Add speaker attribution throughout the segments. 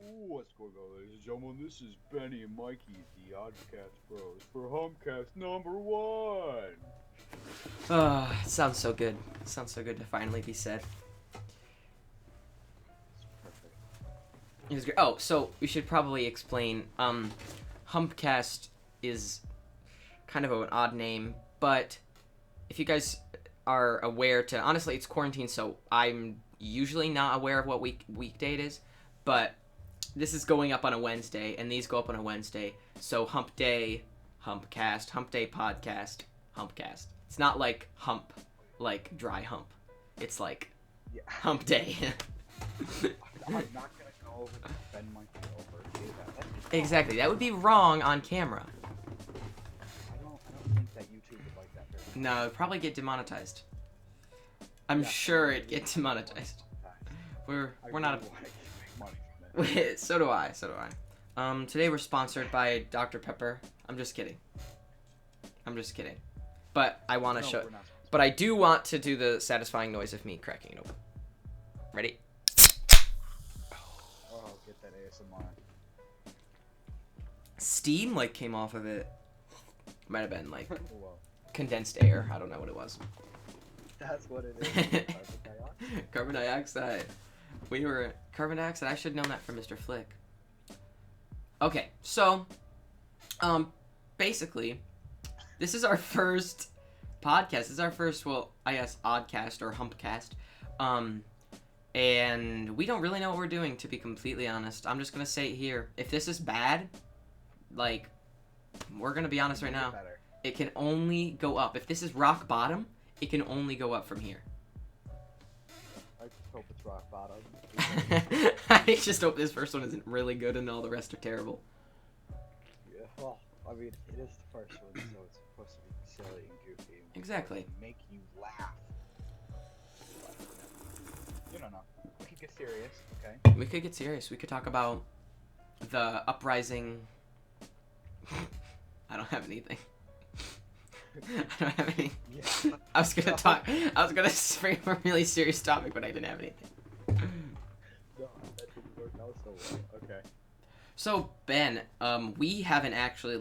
Speaker 1: What's going on, ladies and gentlemen? This is Benny and Mikey, the Oddcast Bros, for HumpCast #1.
Speaker 2: Sounds so good. Sounds so good to finally be said.
Speaker 1: It's perfect.
Speaker 2: It was great. Oh, so we should probably explain. HumpCast is kind of an odd name, but if you guys are aware to, honestly, it's quarantine, so I'm usually not aware of what weekday it is, but this is going up on a Wednesday, and these go up on a Wednesday, so Hump Day, HumpCast, Hump Day Podcast, HumpCast. It's not like hump, like dry hump. It's like Hump Day.
Speaker 1: I'm not gonna go over to Ben Mikey over that.
Speaker 2: Exactly. That would be wrong on camera.
Speaker 1: I don't think that YouTube would like that very much.
Speaker 2: No, it'd probably get demonetized. I'm sure it'd get demonetized. We're not.
Speaker 1: Like to make money from it.
Speaker 2: So do I. Today we're sponsored by Dr. Pepper. I'm just kidding. But I want to show.
Speaker 1: We're not sponsored.
Speaker 2: But I do want to do the satisfying noise of me cracking it open. Ready?
Speaker 1: Oh, get that ASMR.
Speaker 2: Steam came off of it. Might have been
Speaker 1: Whoa.
Speaker 2: condensed air. I don't know what it was.
Speaker 1: That's what it is.
Speaker 2: Carbon dioxide. Carbon dioxide. I should have known that from Mr. Flick. Okay, so, basically, this is our first podcast. This is our first, well, I guess, oddcast or humpcast. And we don't really know what we're doing, to be completely honest. I'm just gonna say it here. If this is bad, we're gonna be honest right now. It can only go up. If this is rock bottom, it can only go up from here.
Speaker 1: I just hope it's rock bottom.
Speaker 2: I just hope this first one isn't really good and all the rest are terrible.
Speaker 1: Yeah, well, I mean, it is the first one, so it's supposed to be silly and goofy. And
Speaker 2: Exactly.
Speaker 1: make you laugh. But, you don't know. We could get serious, okay?
Speaker 2: We could get serious. We could talk about the uprising. I don't have anything. I don't have any.
Speaker 1: Yeah.
Speaker 2: I was gonna bring up a really serious topic, but I didn't have anything.
Speaker 1: No, that didn't work out so well. Okay.
Speaker 2: So Ben, we haven't actually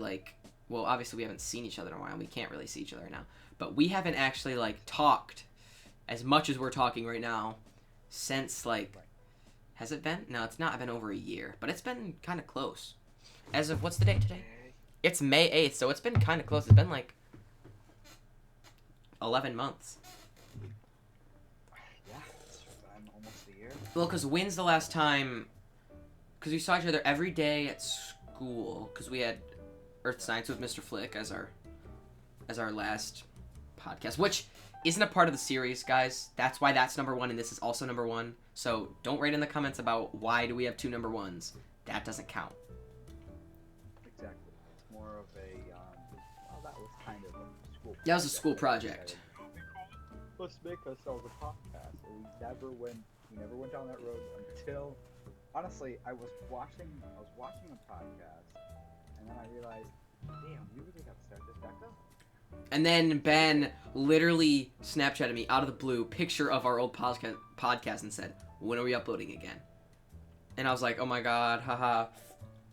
Speaker 2: well, obviously we haven't seen each other in a while. We can't really see each other right now, but we haven't actually talked as much as we're talking right now since has it been? No, it's not been over a year, but it's been kind of close. As of what's the date today? It's May 8th, so it's been kind of close. It's been 11 months.
Speaker 1: Yeah, it's been almost a year.
Speaker 2: Well, because when's the last time? Because we saw each other every day at school. Because we had Earth Science with Mr. Flick as our last podcast, which isn't a part of the series, guys. That's why that's #1, and this is also #1. So don't write in the comments about why do we have 2 #1s. That doesn't count.
Speaker 1: Exactly. It's more of a, well, that was kind of a school project.
Speaker 2: That was a school project.
Speaker 1: Let's make ourselves a podcast. And we never went down that road until, honestly, I was watching a podcast, and then I realized, damn, we really got to start this back up.
Speaker 2: And then Ben literally Snapchatted me out of the blue picture of our old podcast and said, "When are we uploading again?" And I was like, "Oh my god, haha."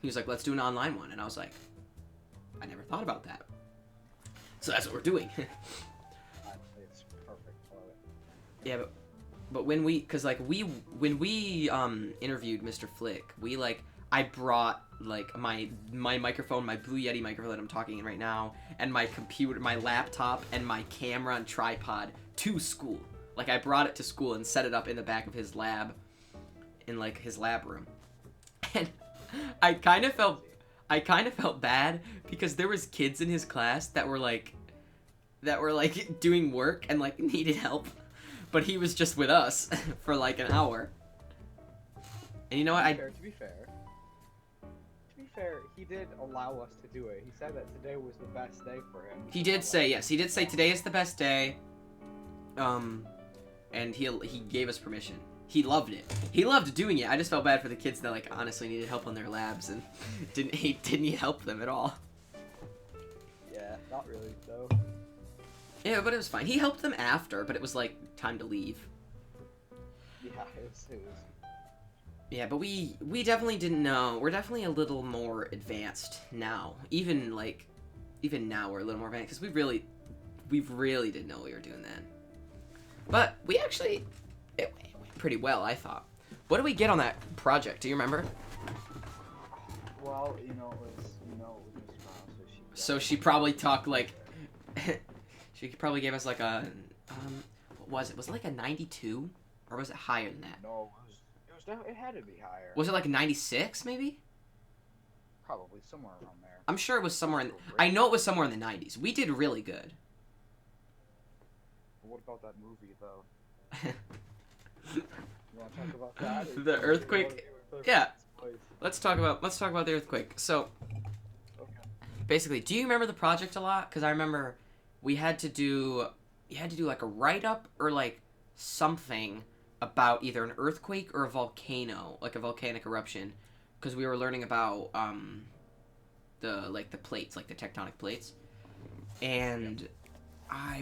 Speaker 2: He was like, "Let's do an online one," and I was like, "I never thought about that." So that's what we're doing.
Speaker 1: It's perfect. I love it.
Speaker 2: Yeah, but when we interviewed Mr. Flick, I brought my microphone, my Blue Yeti microphone that I'm talking in right now, and my computer, my laptop, and my camera and tripod to school. I brought it to school and set it up in the back of his lab, in his lab room. And I kind of felt bad because there was kids in his class that were doing work and needed help, but he was just with us for an hour. And you know what?
Speaker 1: To be fair, he did allow us to do it. He said that today was the best day for him.
Speaker 2: He did say, yes, he did say today is the best day. And he gave us permission. He loved it. He loved doing it. I just felt bad for the kids that honestly needed help on their labs and didn't help them at all.
Speaker 1: Yeah, not really though.
Speaker 2: Yeah, but it was fine. He helped them after, but it was time to leave.
Speaker 1: Yeah, it was
Speaker 2: Yeah, but we definitely didn't know. We're definitely a little more advanced now. Even now we're a little more advanced because we really didn't know we were doing that. But it went pretty well, I thought. What did we get on that project? Do you remember?
Speaker 1: Well, it was Miss Cross,
Speaker 2: So she probably talked like she probably gave us like a what was it? Was it like a 92 or was it higher than that?
Speaker 1: No, it had to be higher.
Speaker 2: Was it like a 96 maybe?
Speaker 1: Probably somewhere around there.
Speaker 2: I'm sure it was somewhere I know it was somewhere in the 90s. We did really good.
Speaker 1: What about that movie though? You want to talk about that?
Speaker 2: The earthquake? Yeah. Let's talk about the earthquake. So,
Speaker 1: Okay.
Speaker 2: basically, do you remember the project a lot? Because I remember you had to do like a write-up or like something about either an earthquake or a volcano, like a volcanic eruption, because we were learning about the plates, like the tectonic plates, and I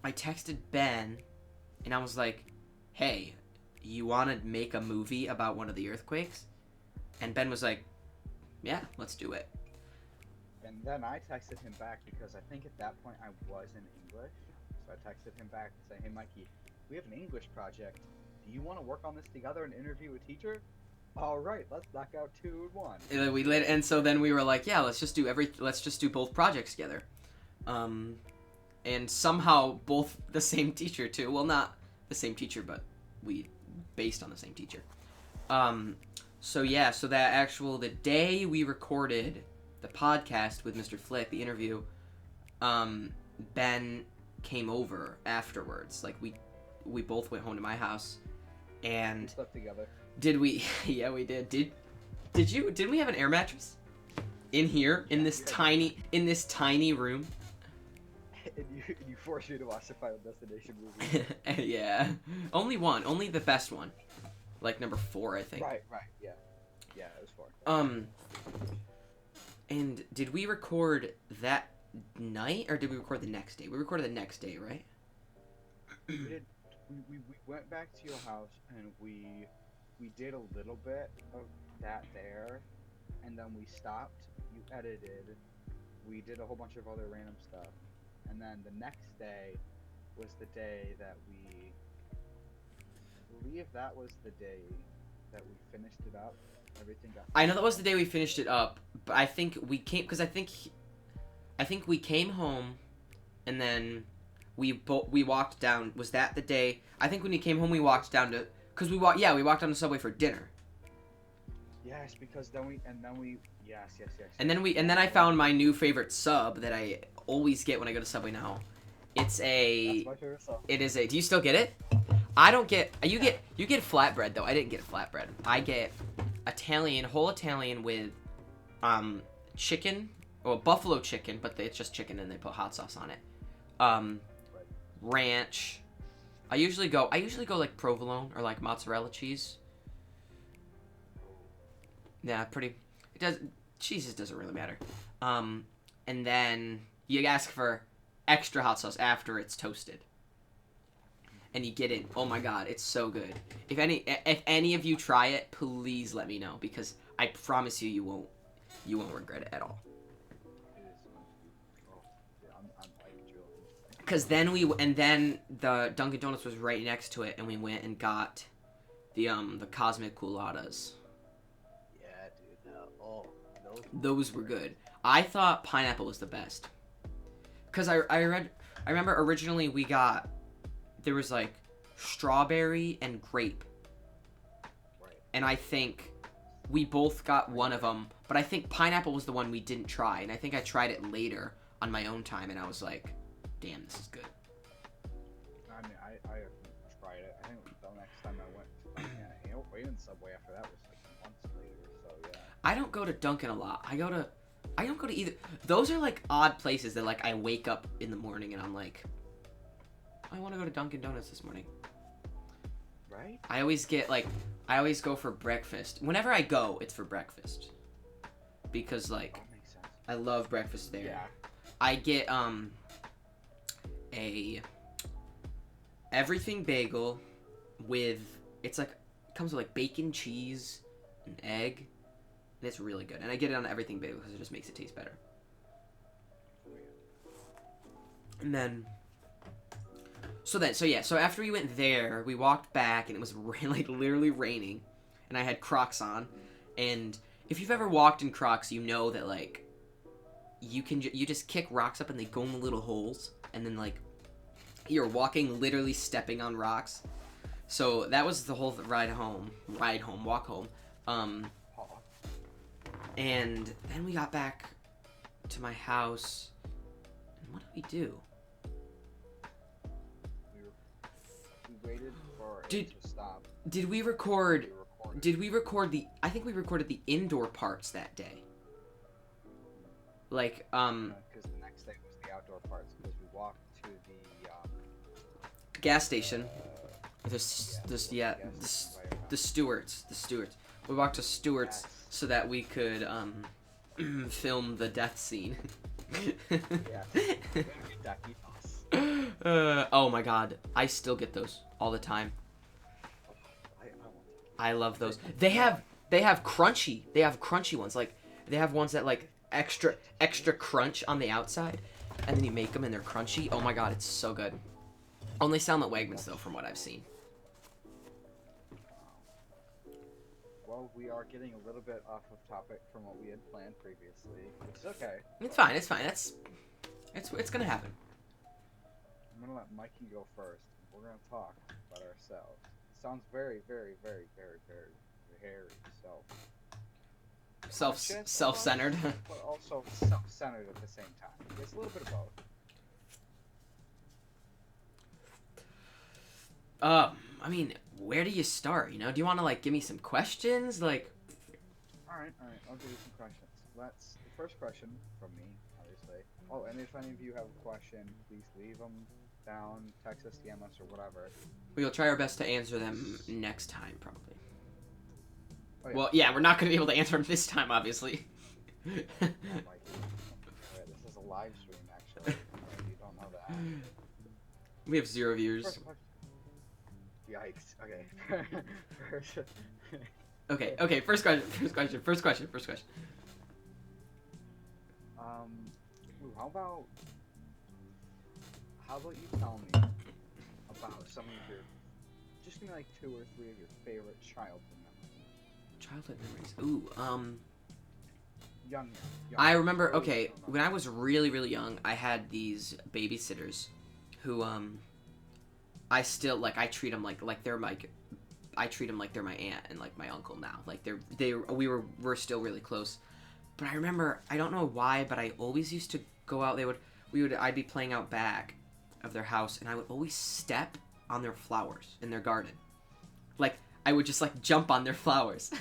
Speaker 2: texted Ben, and I was like, hey, you want to make a movie about one of the earthquakes? And Ben was like, yeah, let's do it.
Speaker 1: And then I texted him back because I think at that point I was in English. So I texted him back saying, hey Mikey, we have an English project. Do you want to work on this together and interview a teacher? All right, let's knock out 2 in 1.
Speaker 2: And so then we were like, yeah, let's just do both projects together. And somehow both the same teacher too. Well, not the same teacher, but we based on the same teacher. So the day we recorded the podcast with Mr. Flick, the interview, Ben came over afterwards. Like we both went home to my house, and
Speaker 1: We slept together.
Speaker 2: did we? Yeah, we did. Didn't we have an air mattress in here in this tiny room?
Speaker 1: And you forced me to watch the Final Destination movie.
Speaker 2: Yeah, only the best one, like number 4, I think.
Speaker 1: Right, yeah. Yeah, it was 4.
Speaker 2: And did we record that night or did we record the next day? We recorded the next day, right?
Speaker 1: We went back to your house and we did a little bit of that there, and then we stopped. You edited. We did a whole bunch of other random stuff, and then the next day was the day that I believe that was the day that we finished it up. Everything got.
Speaker 2: I know that was the day we finished it up, but I think we came because I think we came home, and then we walked down. Was that the day? I think when we came home, we walked down to we walked down to Subway for dinner.
Speaker 1: Yes, because yes.
Speaker 2: And then I found my new favorite sub that I always get when I go to Subway now. It's a.
Speaker 1: That's my favorite sub.
Speaker 2: It is a. Do you still get it? I don't get. You get flatbread though. I didn't get flatbread. I get whole Italian with chicken, or buffalo chicken, but it's just chicken and they put hot sauce on it. Ranch. I usually go like provolone or like mozzarella cheese. Yeah, cheese doesn't really matter. And then you ask for extra hot sauce after it's toasted. And you get it. Oh my god, it's so good. If any of you try it, please let me know, because I promise you won't regret it at all. Because then the Dunkin' Donuts was right next to it, and we went and got the Cosmic Cooladas.
Speaker 1: Yeah, dude.
Speaker 2: Those were good. I thought pineapple was the best. Because I remember originally there was like strawberry and grape.
Speaker 1: Right.
Speaker 2: And I think we both got one of them, but I think pineapple was the one we didn't try, and I think I tried it later on my own time, and I was like, damn, this is good.
Speaker 1: I mean, I tried it. I think the next time I went, in Subway after that was like months later. So yeah.
Speaker 2: I don't go to Dunkin' a lot. I don't go to either. Those are like odd places that like I wake up in the morning and I'm like, I want to go to Dunkin' Donuts this morning.
Speaker 1: Right?
Speaker 2: I always go for breakfast. Whenever I go, it's for breakfast. Because like,
Speaker 1: That makes sense.
Speaker 2: I love breakfast there.
Speaker 1: Yeah.
Speaker 2: I get a everything bagel with, it's like comes with like bacon, cheese, and egg, and it's really good. And I get it on everything bagel because it just makes it taste better. And then, so after we went there, we walked back, and it was like literally raining, and I had Crocs on, and if you've ever walked in Crocs, you know that like you just kick rocks up and they go in the little holes, and then like you're walking, literally stepping on rocks. So that was the whole walk home. And then we got back to my house, and what did we do?
Speaker 1: We waited for it to stop.
Speaker 2: Did we record? Did we record the? I think we recorded the indoor parts that day. Like
Speaker 1: because the next day was the outdoor parts, because we walked to the
Speaker 2: gas station. The Stewart's. We walked to Stewart's, yes, so that we could film the death scene. Oh my god, I still get those all the time. I love those. They have crunchy ones. Like they have ones that like extra crunch on the outside, and then you make them and they're crunchy. Oh my god, it's so good. Only sell them at Wegmans though, from what I've seen.
Speaker 1: Well, we are getting a little bit off of topic from what we had planned previously, which is okay.
Speaker 2: It's fine. It's gonna happen.
Speaker 1: I'm gonna let Mikey go first. We're gonna talk about ourselves. It sounds very, very, very, very, very, very
Speaker 2: self-centered,
Speaker 1: but also self-centered at the same time. It's a little bit of both.
Speaker 2: I mean, where do you start? You know, do you want to like give me some questions? Like,
Speaker 1: all right, I'll give you some questions. The first question from me, obviously. Oh, and if any of you have a question, please leave them down, text us, DM us, or whatever.
Speaker 2: We'll try our best to answer them next time, probably.
Speaker 1: Oh, yeah.
Speaker 2: Well, yeah, we're not going to be able to answer them this time, obviously.
Speaker 1: This is a live stream, actually. You don't know that.
Speaker 2: We have 0 viewers.
Speaker 1: Yikes. Okay.
Speaker 2: Okay. First question.
Speaker 1: How about you tell me about some of your, just give me like 2 or 3 of your favorite childhood memories.
Speaker 2: Childhood memories. Ooh.
Speaker 1: Young.
Speaker 2: I remember. Okay, when I was really, really young, I had these babysitters, who I still like. I treat them like they're my. I treat them like they're my aunt and like my uncle now. Like we're still really close. But I remember, I don't know why, but I always used to go out. I'd be playing out back of their house, and I would always step on their flowers in their garden. Like I would just like jump on their flowers.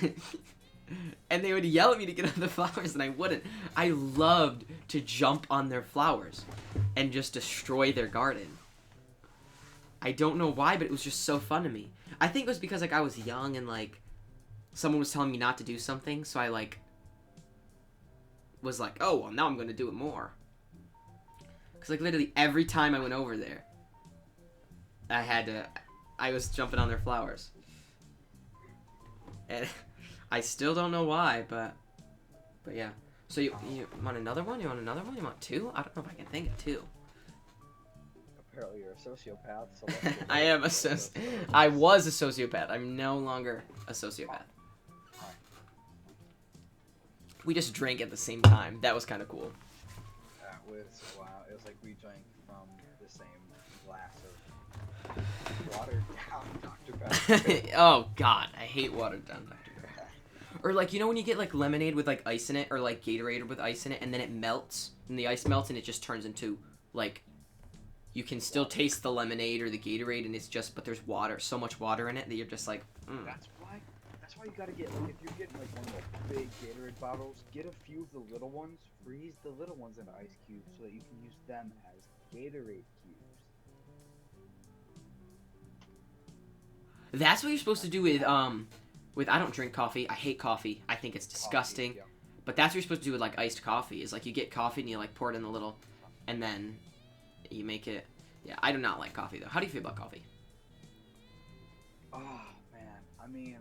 Speaker 2: And they would yell at me to get on the flowers, and I wouldn't. I loved to jump on their flowers and just destroy their garden. I don't know why, but it was just so fun to me. I think it was because like I was young and like someone was telling me not to do something, so I like was like, oh, well, now I'm going to do it more. Because like literally every time I went over there, I was jumping on their flowers. And I still don't know why, but yeah. So you want another one? You want another one? You want 2? I don't know if I can think of 2.
Speaker 1: Apparently you're a sociopath. So
Speaker 2: I was a sociopath. I'm no longer a sociopath. We just drank at the same time. That was kind of cool.
Speaker 1: That was wow. It was like we drank from the same glass of watered down Dr. Pepper.
Speaker 2: Oh God, I hate watered down Dr. Pepper. Or like, you know when you get like lemonade with like ice in it, or like Gatorade with ice in it, and then it melts, and the ice melts, and it just turns into like, you can still taste the lemonade or the Gatorade, and it's just, but there's water, so much water in it that you're just like,
Speaker 1: That's why you gotta get, like, if you're getting like one of those big Gatorade bottles, get a few of the little ones, freeze the little ones into ice cubes so that you can use them as Gatorade cubes.
Speaker 2: That's what you're supposed to do with I don't drink coffee. I hate coffee. I think it's disgusting.
Speaker 1: Coffee, yeah.
Speaker 2: But that's what you're supposed to do with like iced coffee. Is like you get coffee and you like pour it in the little, and then you make it. Yeah, I do not like coffee though. How do you feel about coffee?
Speaker 1: Oh man, I mean,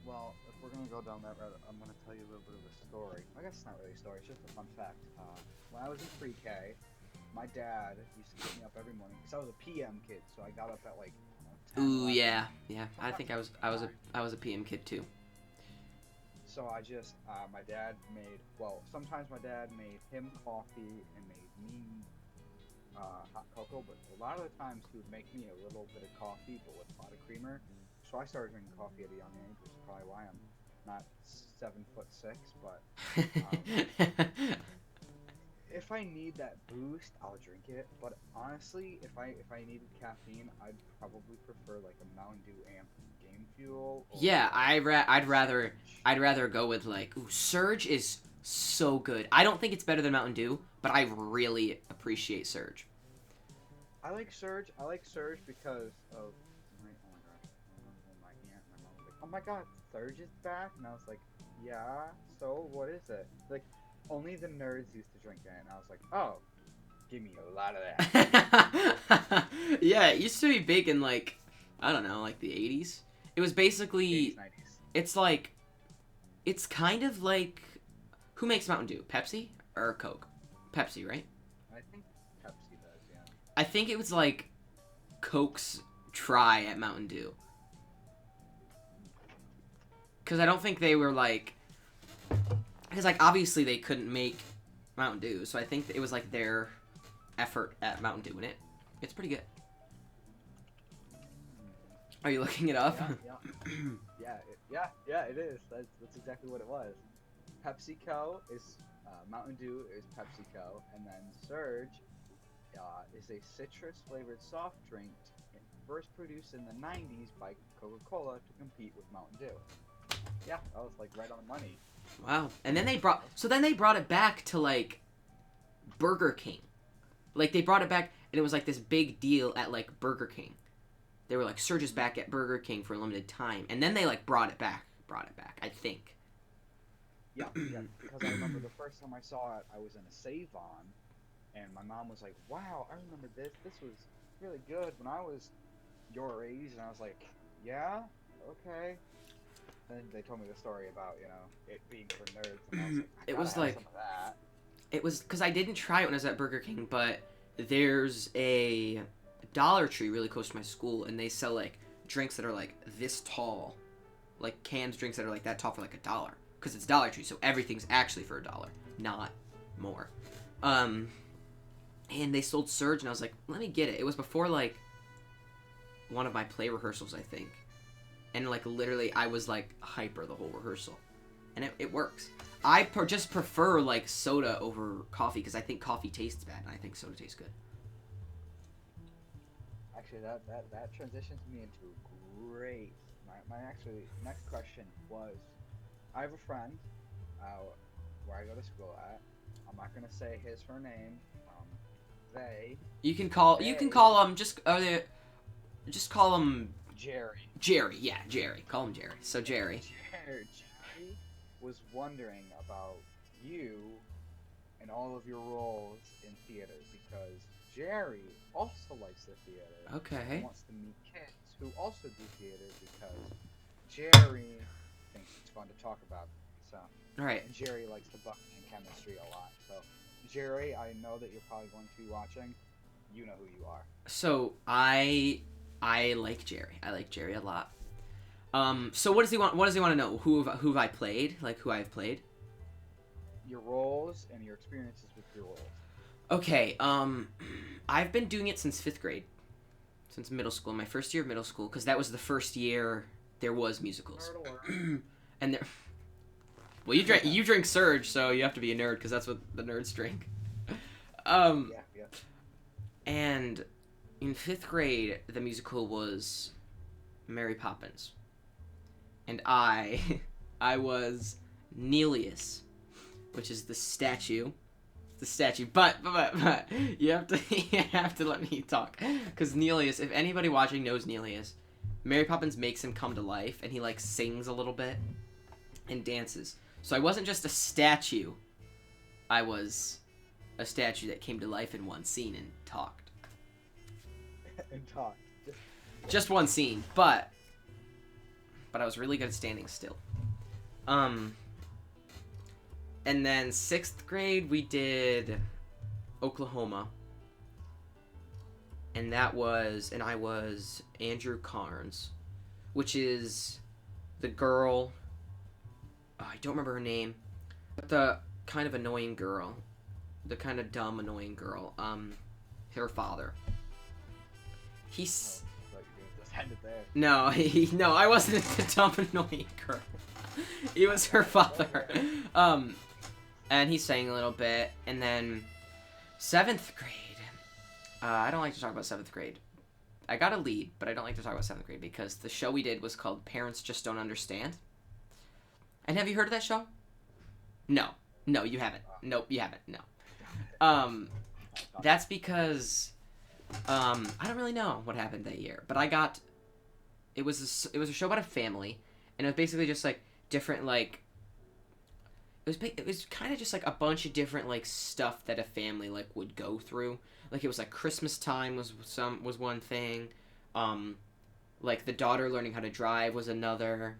Speaker 1: well, if we're gonna go down that road, I'm gonna tell you a little bit of a story. I guess it's not really a story, it's just a fun fact. When I was in pre-K, my dad used to get me up every morning because I was a PM kid, so I got up at like 10,
Speaker 2: Ooh,
Speaker 1: 11.
Speaker 2: yeah. I think I was a PM kid too.
Speaker 1: So my dad made, well, sometimes my dad made him coffee and made me hot cocoa, but a lot of the times he would make me a little bit of coffee, but with a lot of creamer. So I started drinking coffee at a young age, which is probably why I'm not 7'6", but if I need that boost, I'll drink it. But honestly, if I needed caffeine, I'd probably prefer like a Mountain Dew Amp Game Fuel. Or
Speaker 2: Yeah, I'd rather go with like, ooh, Surge is so good. I don't think it's better than Mountain Dew, but I really appreciate Surge.
Speaker 1: I like Surge because of oh my gosh, my aunt, my mom was like, oh my god, Surge is back, and I was like, yeah. So what is it? Like, only the nerds used to drink it, and I was like, oh, give me a lot of that.
Speaker 2: Yeah, it used to be big in like, I don't know, like the 80s. It was basically
Speaker 1: 80s, 90s.
Speaker 2: It's like, it's kind of like, who makes Mountain Dew? Pepsi or Coke? Pepsi, right?
Speaker 1: I think Pepsi does, yeah.
Speaker 2: I think it was like Coke's try at Mountain Dew. Because I don't think they were like, because like obviously they couldn't make Mountain Dew, so I think it was like their effort at Mountain Dew in it. It's pretty good. Are you looking it up?
Speaker 1: Yeah, it is. That's exactly what it was. PepsiCo is Mountain Dew is PepsiCo, and then Surge is a citrus-flavored soft drink first produced in the 90s by Coca-Cola to compete with Mountain Dew. Yeah, that was like right on the money.
Speaker 2: Wow. And then they brought it back to like Burger King. Like they brought it back and it was like this big deal at like Burger King. They were like, Surge is back at Burger King for a limited time. And then they like brought it back, I think.
Speaker 1: Yeah, because I remember the first time I saw it, I was in a Save-On, and my mom was like, wow, I remember this. This was really good when I was your age. And I was like, yeah, okay. And they told me the story about, it being for nerds, and I was like, I gotta have some of that.
Speaker 2: It was, because I didn't try it when I was at Burger King, but there's a Dollar Tree really close to my school, and they sell, like, drinks that are, like, this tall. Like, canned drinks that are, like, that tall for, like, $1. Because it's Dollar Tree, so everything's actually for $1, not more. And they sold Surge, and I was like, let me get it. It was before, like, one of my play rehearsals, I think. And, like, literally, I was, like, hyper the whole rehearsal. And it works. I just prefer, like, soda over coffee, because I think coffee tastes bad, and I think soda tastes good.
Speaker 1: Actually, that transitions me into great. My actually next question was, I have a friend where I go to school at. I'm not gonna say her name. They. You can call
Speaker 2: him just call him
Speaker 1: Jerry.
Speaker 2: Jerry, yeah, Jerry. Call him Jerry. So Jerry.
Speaker 1: Jerry was wondering about you and all of your roles in theater, because Jerry also likes the theater.
Speaker 2: Okay.
Speaker 1: He wants to meet kids who also do theater, because Jerry thinks it's fun to talk about. So.
Speaker 2: All right.
Speaker 1: And Jerry likes the bucket and chemistry a lot. So, Jerry, I know that you're probably going to be watching. You know who you are.
Speaker 2: So I like Jerry. I like Jerry a lot. So what does he want? What does he want to know? Who have I played? Like who I've played?
Speaker 1: Your roles and your experiences with your roles.
Speaker 2: Okay. I've been doing it since 5th grade, since middle school. My first year of middle school, because that was the first year there was musicals. And there. Well, you drink Surge, so you have to be a nerd, because that's what the nerds drink.
Speaker 1: Yeah.
Speaker 2: And in 5th grade, the musical was Mary Poppins. And I was Nelius, which is the statue. But you have to let me talk, because Nelius, if anybody watching knows Nelius, Mary Poppins makes him come to life, and he like sings a little bit and dances. So I wasn't just a statue. I was a statue that came to life in one scene and talked.
Speaker 1: And talked.
Speaker 2: Just one scene, but but I was really good at standing still. And then 6th grade, we did Oklahoma. And I was Andrew Carnes, which is the girl, I don't remember her name, but the kind of annoying girl, the kind of dumb, annoying girl, her father. He's... No, I wasn't the dumb, annoying girl. He was her father. And he sang a little bit, and then 7th grade. I don't like to talk about 7th grade. I got a lead, but I don't like to talk about 7th grade because the show we did was called Parents Just Don't Understand. And have you heard of that show? No, you haven't. Nope, you haven't. No. That's because I don't really know what happened that year, but it was a show about a family, and it was basically just like different like. It was kind of just like a bunch of different like stuff that a family like would go through. Like it was like Christmas time was one thing, like the daughter learning how to drive was another.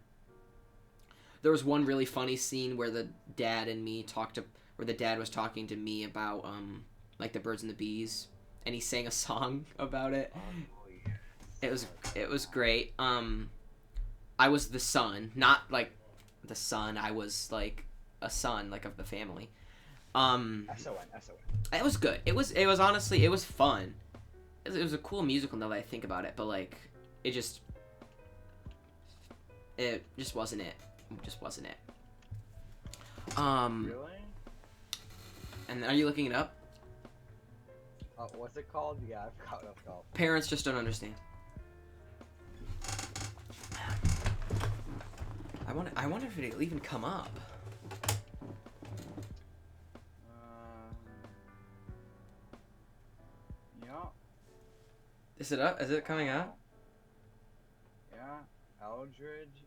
Speaker 2: There was one really funny scene where the dad was talking to me about like the birds and the bees, and he sang a song about it. It was great. I was the son, not like the son. I was like a son, like of the family.
Speaker 1: SON.
Speaker 2: It was good. It was honestly, it was fun. It was a cool musical now that I think about it, but like it just wasn't it. It just wasn't it.
Speaker 1: Really?
Speaker 2: And are you looking it up?
Speaker 1: What's it called? Yeah, I forgot what it's called.
Speaker 2: Parents Just Don't Understand. I wonder if it'll even come up.
Speaker 1: Yeah.
Speaker 2: Is it up? Is it coming up?
Speaker 1: Yeah. Eldridge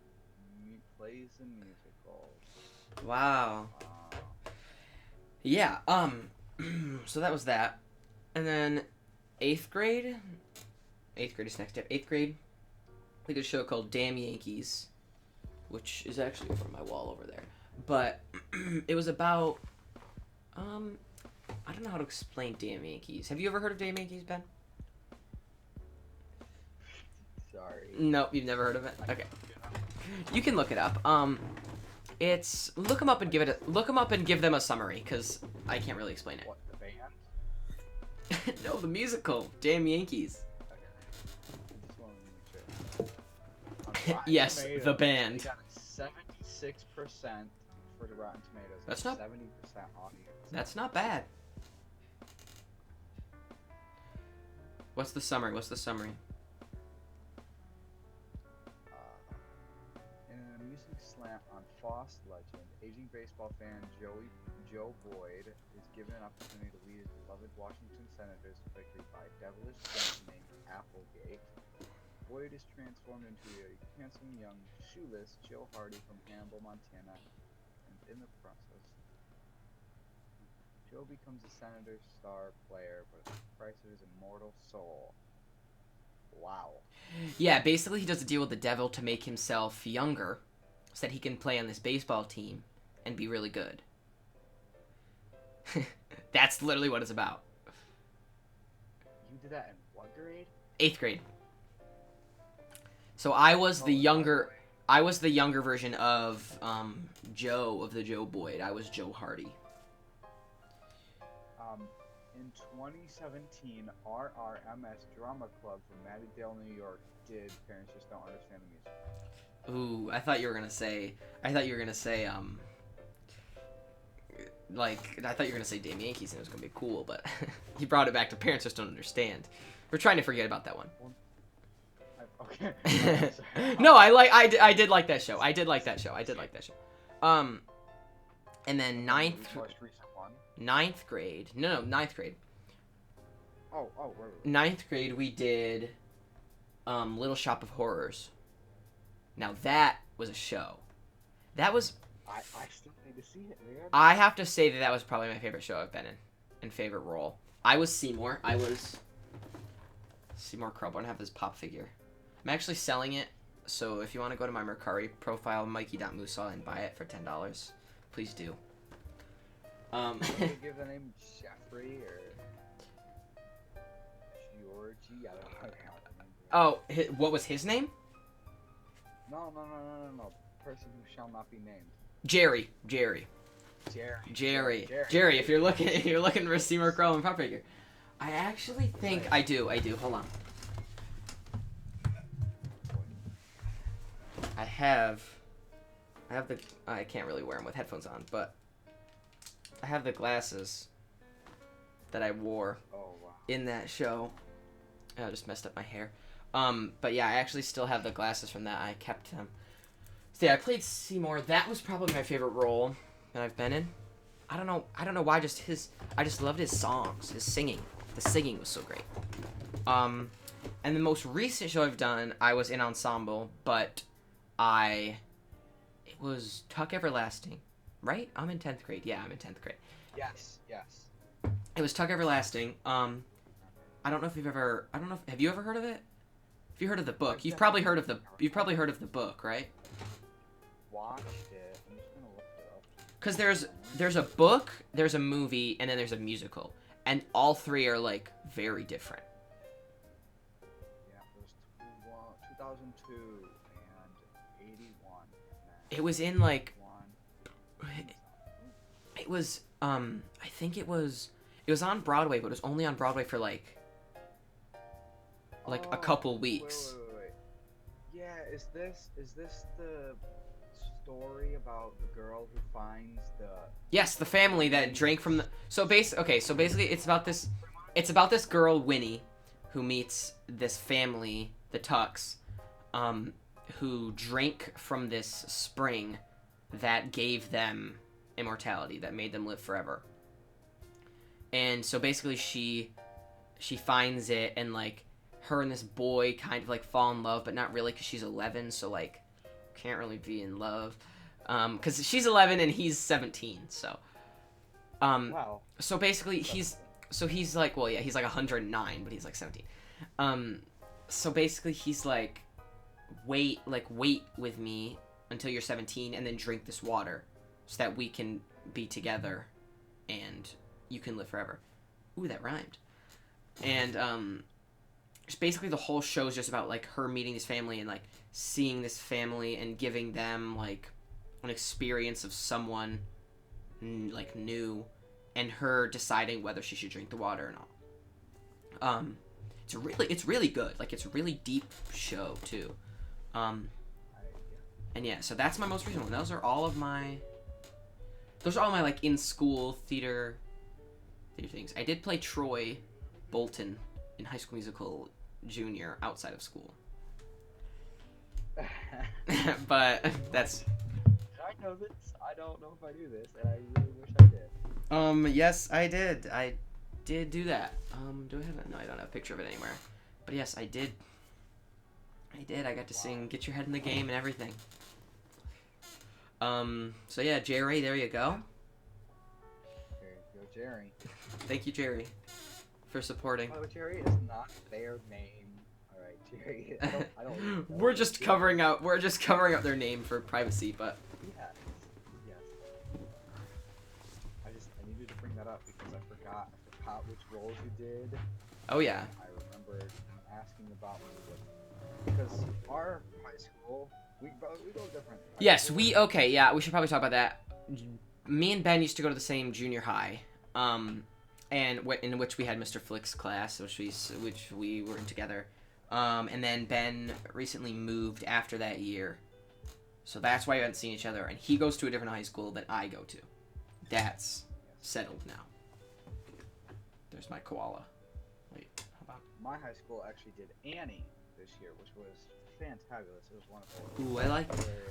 Speaker 1: plays in musicals.
Speaker 2: Wow. Yeah. So that was that, and then 8th grade. 8th grade is next step. 8th grade, we did a show called Damn Yankees, which is actually over my wall over there. But it was about I don't know how to explain Damn Yankees. Have you ever heard of Damn Yankees, Ben?
Speaker 1: Sorry.
Speaker 2: Nope, you've never heard of it. Okay, you can look it up. It's look them up and give them a summary because I can't really explain it.
Speaker 1: What, the band?
Speaker 2: No, the musical Damn Yankees.
Speaker 1: Okay. I just wanted to make sure.
Speaker 2: Yes,
Speaker 1: Tomatoes,
Speaker 2: the band.
Speaker 1: We got 76% for the Rotten Tomatoes.
Speaker 2: That's not
Speaker 1: 70% audience.
Speaker 2: That's not bad. What's the summary?
Speaker 1: In an amusing slant on Foss legend, aging baseball fan Joe Boyd is given an opportunity to lead his beloved Washington Senators to victory by a devilish gent named Applegate. Boyd is transformed into a handsome young shoeless Joe Hardy from Hannibal, Montana, and in the process, Joe becomes a Senator star player, but at the price of his immortal soul. Wow.
Speaker 2: Yeah, basically he does a deal with the devil to make himself younger so that he can play on this baseball team and be really good. That's literally what it's about.
Speaker 1: You did that in what grade?
Speaker 2: 8th grade. So I was the younger version of Joe of the Joe Boyd. I was Joe Hardy.
Speaker 1: In 2017, RRMS Drama Club from Mattydale, New York did Parents Just Don't Understand the Music.
Speaker 2: Ooh, I thought you were gonna say Damn Yankees and it was gonna be cool, but you brought it back to Parents Just Don't Understand. We're trying to forget about that one.
Speaker 1: Okay.
Speaker 2: No, I did like that show. And then
Speaker 1: Most recent one.
Speaker 2: 9th grade. No, 9th grade.
Speaker 1: Oh, where?
Speaker 2: 9th grade we did Little Shop of Horrors. Now that was a show. That was
Speaker 1: I still need to see it, man.
Speaker 2: I have to say that was probably my favorite show I've been in and favorite role. I was Seymour. Seymour Crumb. I don't have this pop figure. I'm actually selling it So if you want to go to my Mercari profile, Mikey.Musa, and buy it for $10, please do.
Speaker 1: Should we give the name Jeffrey or Georgie? I don't know.
Speaker 2: Oh, what was his name?
Speaker 1: No. Person who shall not be named.
Speaker 2: Jerry.
Speaker 1: Jerry.
Speaker 2: If you're looking for a Seymour Crow and Pop Figure. I actually think I do. Hold on. I have the. I can't really wear them with headphones on, but I have the glasses that I wore in that show. I just messed up my hair. But yeah, I actually still have the glasses from that. I kept them. So yeah, I played Seymour. That was probably my favorite role that I've been in. I don't know why. I just loved his songs, his singing. The singing was so great. And the most recent show I've done, I was in ensemble, but it was Tuck Everlasting, right? I'm in 10th grade. Yeah, I'm in 10th grade.
Speaker 1: Yes.
Speaker 2: It was Tuck Everlasting. I don't know if have you ever heard of it? If you heard of the book, you've probably heard of the book, right?
Speaker 1: Watched it. I'm just gonna look it up.
Speaker 2: Because there's a book, there's a movie, and then there's a musical, and all three are like very different.
Speaker 1: Yeah, it was 2002 and 81.
Speaker 2: It was in like. It was I think it was on Broadway, but it was only on Broadway for like a couple weeks.
Speaker 1: Wait. Yeah, is this the story about the girl who finds the?
Speaker 2: Yes, the family that drank from the. So basically, it's about this girl Winnie, who meets this family, the Tucks, who drank from this spring that gave them immortality, that made them live forever. And so basically, she finds it, and like her and this boy kind of like fall in love, but not really, because she's 11, so like can't really be in love, because she's 11 and he's 17. So
Speaker 1: Wow.
Speaker 2: so basically he's like, well, yeah, he's like 109, but he's like 17. So basically he's like, wait with me until you're 17, and then drink this water so that we can be together and you can live forever. Ooh, that rhymed. And just basically the whole show is just about like her meeting this family and like seeing this family and giving them like an experience of someone like new, and her deciding whether she should drink the water or not. It's really good. Like, it's a really deep show too. And yeah, so that's my most recent one. Those are all my like in school theater things. I did play Troy Bolton in High School Musical Junior outside of school. But that's.
Speaker 1: I know this. I don't know if I do this, and I really wish I did.
Speaker 2: Yes, I did. I did do that. Do I have it? No, I don't have a picture of it anywhere. But yes, I did. I got to sing "Get Your Head in the Game" and everything. So yeah, Jerry, there you go.
Speaker 1: There you go, Jerry.
Speaker 2: Thank you, Jerry, for supporting.
Speaker 1: By the way, Jerry is not their name. All right, Jerry. I don't
Speaker 2: We're just covering up their name for privacy, but.
Speaker 1: Yes. I needed to bring that up because I forgot which roles you did.
Speaker 2: Oh yeah.
Speaker 1: I remember asking about because our high school, we go different.
Speaker 2: Yes, we should probably talk about that. Me and Ben used to go to the same junior high, and in which we had Mr. Flick's class, which we were in together. And then Ben recently moved after that year, so that's why we haven't seen each other. And he goes to a different high school than I go to. That's settled now. There's my koala. Wait, how about?
Speaker 1: My high school actually did Annie this year, which was fantabulous. It was wonderful.
Speaker 2: Ooh,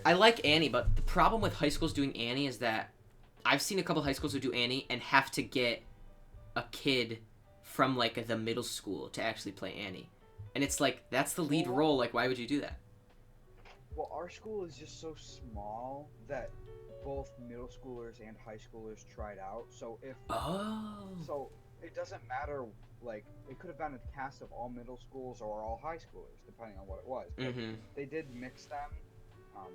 Speaker 2: I like Annie, but the problem with high schools doing Annie is that I've seen a couple high schools who do Annie and have to get a kid from like the middle school to actually play Annie, and it's like that's the lead role. Like, why would you do that?
Speaker 1: Well, our school is just so small that both middle schoolers and high schoolers tried out. So if it doesn't matter. Like, it could have been a cast of all middle schools or all high schoolers, depending on what it was. But they did mix them. Um,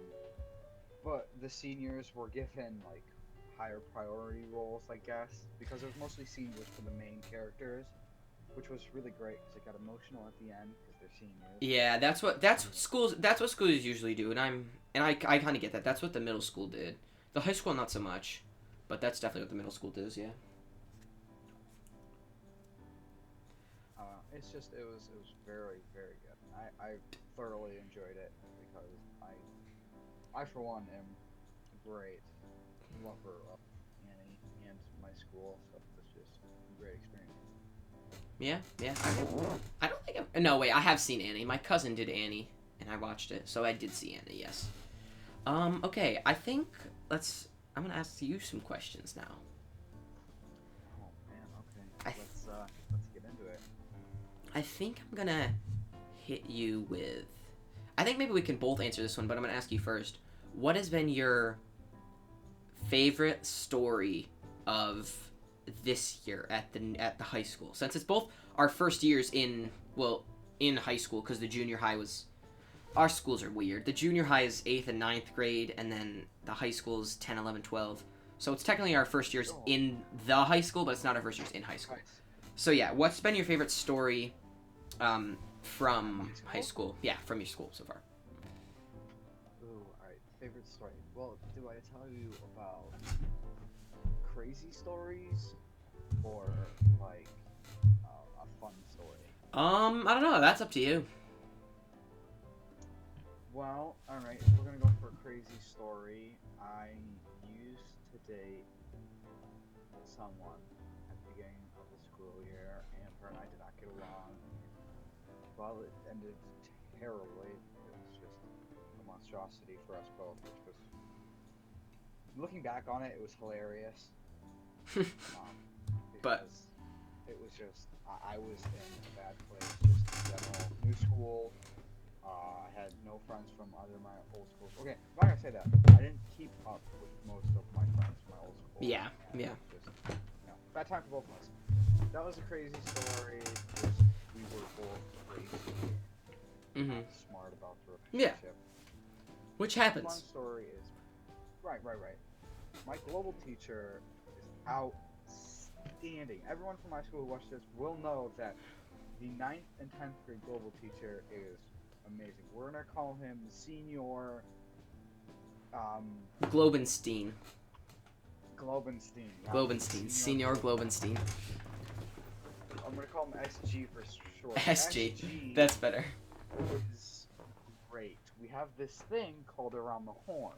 Speaker 1: but the seniors were given like higher priority roles, I guess, because it was mostly seniors for the main characters, which was really great because it got emotional at the end because they're seniors.
Speaker 2: Yeah, that's what schools usually do, and I kind of get that. That's what the middle school did. The high school not so much, but that's definitely what the middle school does. Yeah.
Speaker 1: It's just it was very very good. I thoroughly enjoyed it because I for one am a great lover of Annie and my school, so it's just a great experience.
Speaker 2: Yeah, yeah. I don't think no, wait, I have seen Annie. My cousin did Annie, and I watched it, so I did see Annie, yes. Okay, I think I'm gonna ask you some questions now.
Speaker 1: Oh man, okay. Let's get into it.
Speaker 2: I think I'm gonna hit you with... I think maybe we can both answer this one, but I'm gonna ask you first. What has been your favorite story of this year at the high school, since it's both our first years in high school, because the junior high was... Our schools are weird. The junior high is 8th and 9th grade, and then the high school is 10, 11, 12. So it's technically our first years in the high school, but it's not our first years in high school. So yeah, what's been your favorite story from high school? Yeah, from your school so far.
Speaker 1: Ooh, alright. Favorite story. Well, do I tell you about crazy stories or like a fun story?
Speaker 2: I don't know. That's up to you.
Speaker 1: Well, alright, if we're gonna go for a crazy story, I used to date someone at the beginning of the school year, and her and I did not get along. Well, it ended terribly. It was just a monstrosity for us both, which was... Looking back on it, it was hilarious.
Speaker 2: But
Speaker 1: it was just... I was in a bad place, just in general. New school, I had no friends from either of my old schools. Okay, I'm not gonna say that. I didn't keep up with most of my friends from my old school.
Speaker 2: Yeah, yeah.
Speaker 1: Just, bad time for both of us. That was a crazy story. We were both crazy. Not smart about the relationship.
Speaker 2: Which happens.
Speaker 1: One story is... Right. My global teacher is outstanding. Everyone from my school who watched this will know that the 9th and 10th grade global teacher is amazing. We're gonna call him Senior...
Speaker 2: Globenstein.
Speaker 1: Yeah.
Speaker 2: Globenstein. Senior Globenstein.
Speaker 1: I'm gonna call him SG for short.
Speaker 2: SG. That's better.
Speaker 1: Is great. We have this thing called Around the Horn.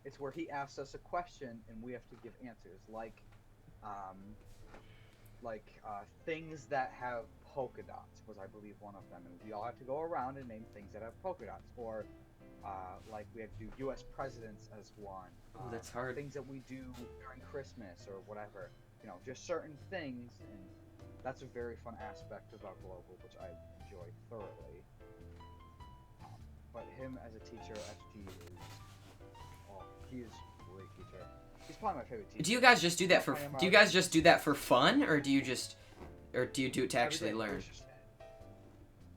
Speaker 1: It's where he asks us a question and we have to give answers, like things that have polka dots was, I believe, one of them, and we all have to go around and name things that have polka dots, or like we have to do U.S. presidents as one.
Speaker 2: Oh, that's hard.
Speaker 1: Things that we do during Christmas or whatever, just certain things, and that's a very fun aspect about Global, which I enjoy thoroughly. But him as a teacher, SG is, he is a great teacher. He's probably my favorite teacher.
Speaker 2: Do you guys just do that for? Do you guys just do that for fun, or do you do it to actually learn?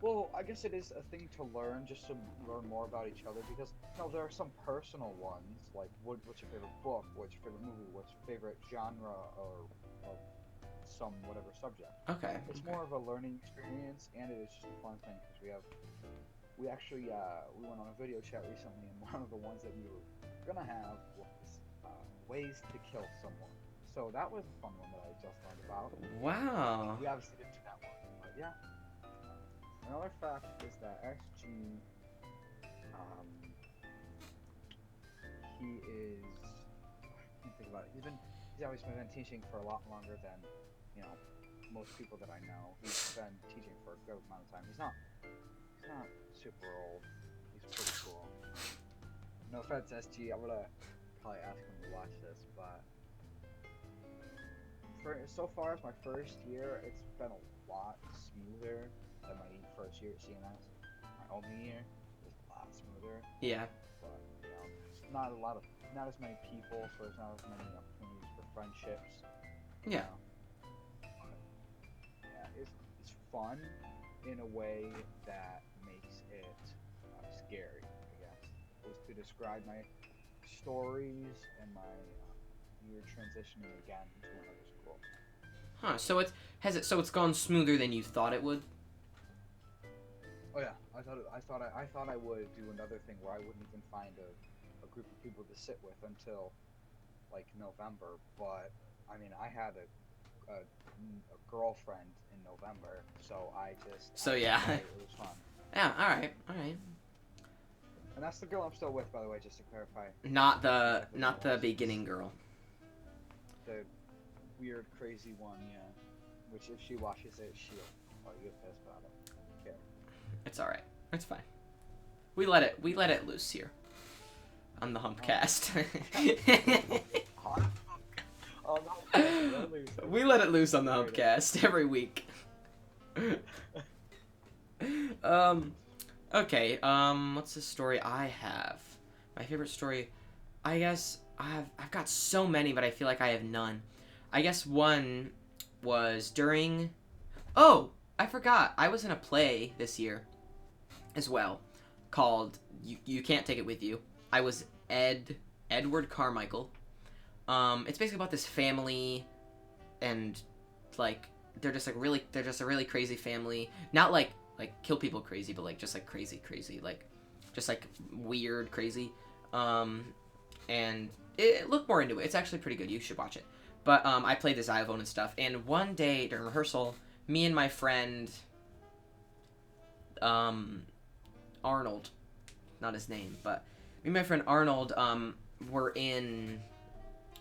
Speaker 1: Well, I guess it is a thing to learn, just to learn more about each other, because there are some personal ones, like what's your favorite book, what's your favorite movie, what's your favorite genre, or some whatever subject.
Speaker 2: Okay.
Speaker 1: It's more of a learning experience, and it is just a fun thing because we went on a video chat recently, and one of the ones that we were gonna have was ways to kill someone. So that was a fun one that I just learned about.
Speaker 2: Wow.
Speaker 1: We obviously didn't do that one, but yeah. Another fact is that SG, he is, I can't think about it. He's obviously been teaching for a lot longer than, most people that I know. He's been teaching for a good amount of time. He's not super old. He's pretty cool. No offense, SG. I'm gonna probably ask him to watch this, but so far as my first year, it's been a lot smoother than my first year at CNS. My only year was a lot smoother.
Speaker 2: Yeah.
Speaker 1: But not as many people, so there's not as many opportunities for friendships.
Speaker 2: Yeah.
Speaker 1: Yeah, it's fun in a way that makes it scary, I guess. Was to describe my stories and my weird transitioning again to another school.
Speaker 2: Huh. So it's gone smoother than you thought it would.
Speaker 1: Oh yeah, I thought I would do another thing where I wouldn't even find a group of people to sit with until like November, but I mean I had a girlfriend in November, so
Speaker 2: So yeah.
Speaker 1: it was fun.
Speaker 2: Yeah. All right. All right.
Speaker 1: And that's the girl I'm still with, by the way, just to clarify.
Speaker 2: Not the beginning girl.
Speaker 1: The weird, crazy one, yeah. Which if she watches it, she'll probably get pissed about it. Okay.
Speaker 2: It's all right. It's fine. We let it loose here on the HumpCast. We let it loose on the HumpCast every week. Okay, what's the story I have? My favorite story, I guess I've got so many, but I feel like I have none. I guess one was during, oh, I forgot. I was in a play this year as well called You Can't Take It With You. I was Edward Carmichael. It's basically about this family, and like they're just a really crazy family. Not like kill people crazy, but like just like crazy, like just like weird crazy. And look more into it. It's actually pretty good. You should watch it. But I played the xylophone and stuff. And one day during rehearsal, me and my friend Arnold, not his name, but me and my friend Arnold were in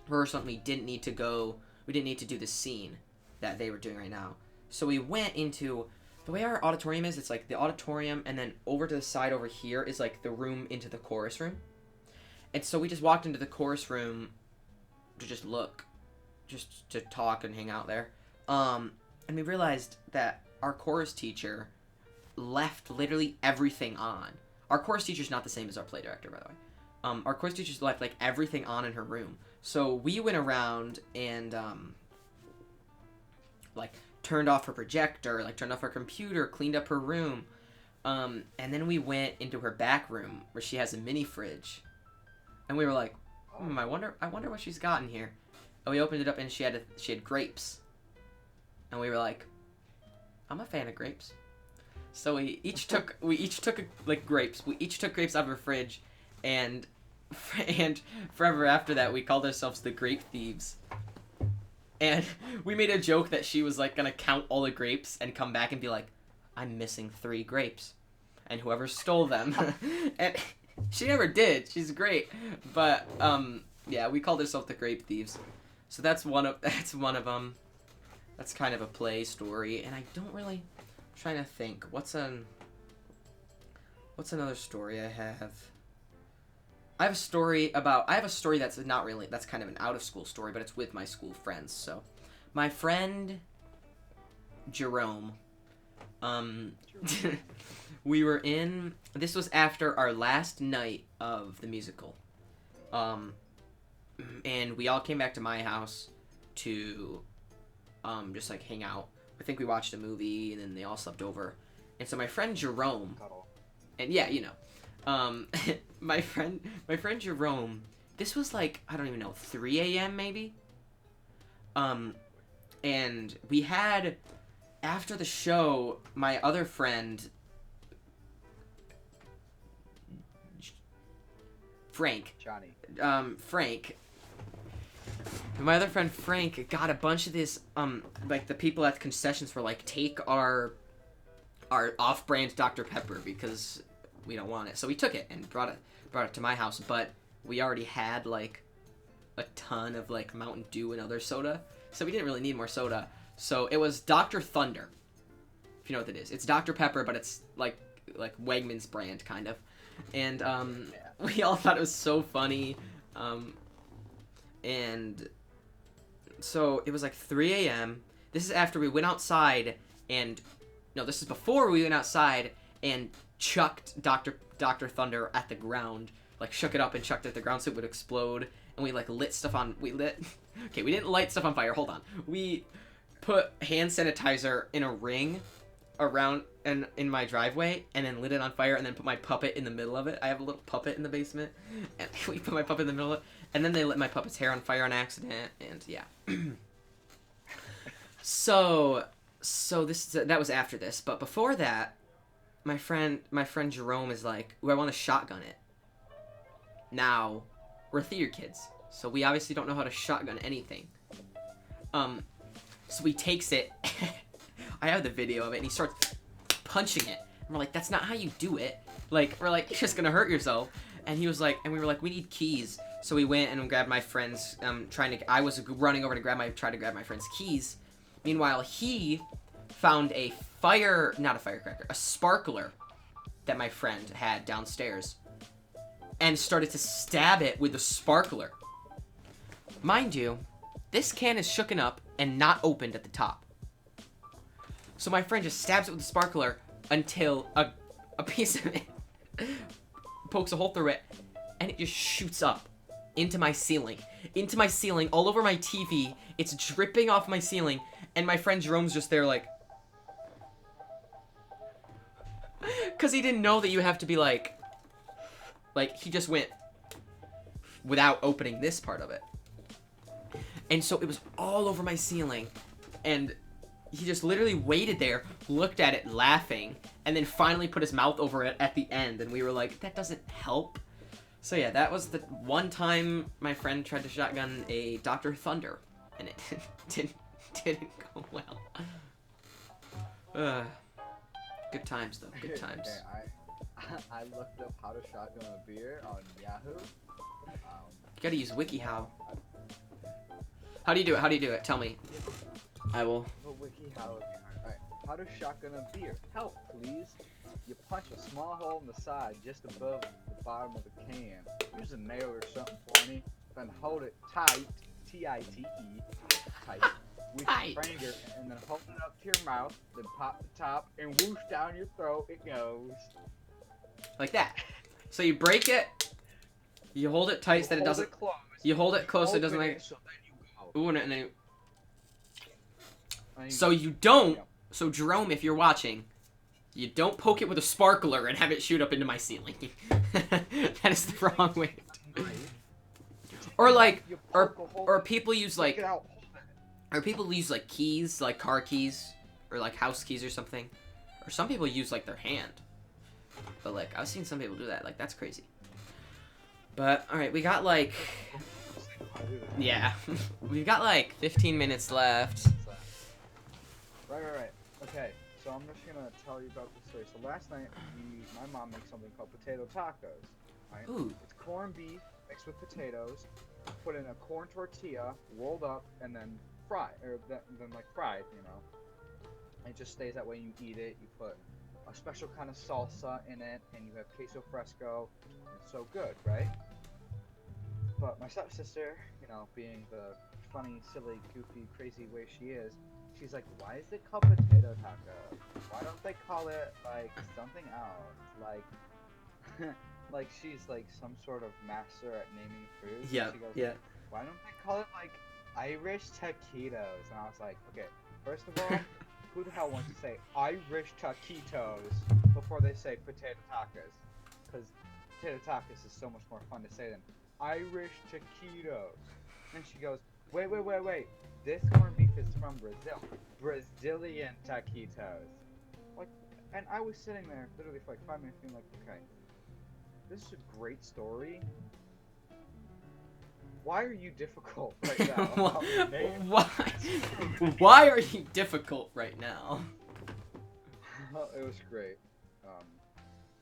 Speaker 2: rehearsal. And we didn't need to do the scene that they were doing right now. So we went into the way our auditorium is. It's like the auditorium, and then over to the side over here is like the room into the chorus room. And so we just walked into the chorus room to just look, just to talk and hang out there. And we realized that our chorus teacher left literally everything on. Our chorus teacher's not the same as our play director, by the way. Our chorus teacher's left like everything on in her room. So we went around and like turned off her projector, like turned off her computer, cleaned up her room. And then we went into her back room where she has a mini fridge. And we were like, I wonder what she's got in here. And we opened it up and she had grapes. And we were like, I'm a fan of grapes. So we each took like grapes. We each took grapes out of her fridge, and forever after that we called ourselves the Grape Thieves. And we made a joke that she was like gonna count all the grapes and come back and be like, I'm missing 3 grapes, and whoever stole them. And she never did. She's great. But yeah, we called ourselves the Grape Thieves. So that's one of them. That's kind of a play story, and I don't really. I'm trying to think. What's another story I have? I have a story that's not really. That's kind of an out of school story, but it's with my school friends. So, my friend Jerome. We were in. This was after our last night of the musical. And we all came back to my house to just like hang out. I think we watched a movie and then they all slept over. And so my friend Jerome, and yeah, you know, my friend Jerome, this was like, I don't even know, 3 a.m. maybe. And we had, after the show, my other friend Frank. My other friend Frank got a bunch of this, like the people at the concessions were like, take our off-brand Dr. Pepper because we don't want it. So we took it and brought it to my house, but we already had like a ton of like Mountain Dew and other soda, so we didn't really need more soda. So it was Dr. Thunder, if you know what that is. It's Dr. Pepper, but it's like Wegmans brand kind of. And we all thought it was so funny. And so it was like 3 a.m. This is after we went outside and... No, this is before we went outside and chucked Dr. Thunder at the ground. Like, shook it up and chucked it at the ground so it would explode. and we like lit stuff on. We lit. Okay, we didn't light stuff on fire. Hold on. We put hand sanitizer in a ring around and in my driveway, and then lit it on fire, and then put my puppet in the middle of it. I have a little puppet in the basement, and we put my puppet in the middle of it, and then they lit my puppet's hair on fire on accident, and yeah. So that was after this, but before that, my friend Jerome is like, "Ooh, I want to shotgun it." Now, we're theater kids, so we obviously don't know how to shotgun anything. So he takes it. I have the video of it, and he starts punching it. And we're like, "That's not how you do it." Like, we're like, "You're just gonna hurt yourself." And he was like, and we were like, "We need keys." So we went and grabbed my friend's. I was running over to try to grab my friend's keys. Meanwhile, he found a sparkler that my friend had downstairs, and started to stab it with the sparkler. Mind you, this can is shooken up and not opened at the top. So my friend just stabs it with the sparkler until a piece of it pokes a hole through it, and it just shoots up into my ceiling, all over my TV. It's dripping off my ceiling, and my friend Jerome's just there like, because he didn't know that you have to be like he just went without opening this part of it. And so it was all over my ceiling, and he just literally waited there, looked at it laughing, and then finally put his mouth over it at the end, and we were like, that doesn't help. So yeah, that was the one time my friend tried to shotgun a Dr. Thunder, and it didn't go well. Good times though, good times.
Speaker 1: Okay, I looked up how to shotgun a beer on Yahoo.
Speaker 2: You gotta use WikiHow. How do you do it? Tell me. I will.
Speaker 1: WikiHow would be hard. Alright, how to shotgun a beer? Help, please. You punch a small hole in the side just above the bottom of the can. Use a nail or something funny. Then hold it tight, T-I-T-E, tight, with your finger, and then hold it up to your mouth. Then pop the top, and whoosh down your throat it goes.
Speaker 2: Like that. So you break it. You hold it tight so that it doesn't. You hold it close so it doesn't like.
Speaker 1: So then you go.
Speaker 2: Ooh, and then you. So you don't. So Jerome, if you're watching, you don't poke it with a sparkler and have it shoot up into my ceiling. That is the wrong way. Or like, or people use like, or people use like keys, like car keys, or like house keys or something. Or some people use like their hand. But like, I've seen some people do that. Like, that's crazy. But all right, we got like, yeah, we've got like 15 minutes left.
Speaker 1: Right. Okay, so I'm just gonna tell you about the story. So last night, my mom makes something called potato tacos. Right?
Speaker 2: Ooh.
Speaker 1: It's corned beef mixed with potatoes, put in a corn tortilla, rolled up, and then fried, or then like fried, you know. It just stays that way. You eat it. You put a special kind of salsa in it, and you have queso fresco. It's so good, right? But my stepsister, you know, being the funny, silly, goofy, crazy way she is, she's like, why is it called potato taco? Why don't they call it, like, something else? Like, like she's, like, some sort of master at naming foods.
Speaker 2: Yeah,
Speaker 1: she goes,
Speaker 2: yeah.
Speaker 1: Why don't they call it, like, Irish taquitos? And I was like, okay, first of all, who the hell wants to say Irish taquitos before they say potato tacos? Because potato tacos is so much more fun to say than Irish taquitos. And she goes, wait. This corned beef is from Brazil. Brazilian taquitos. Like, and I was sitting there literally for like 5 minutes being like, okay, this is a great story. Why are you difficult right now?
Speaker 2: Why are you difficult right now?
Speaker 1: It was great.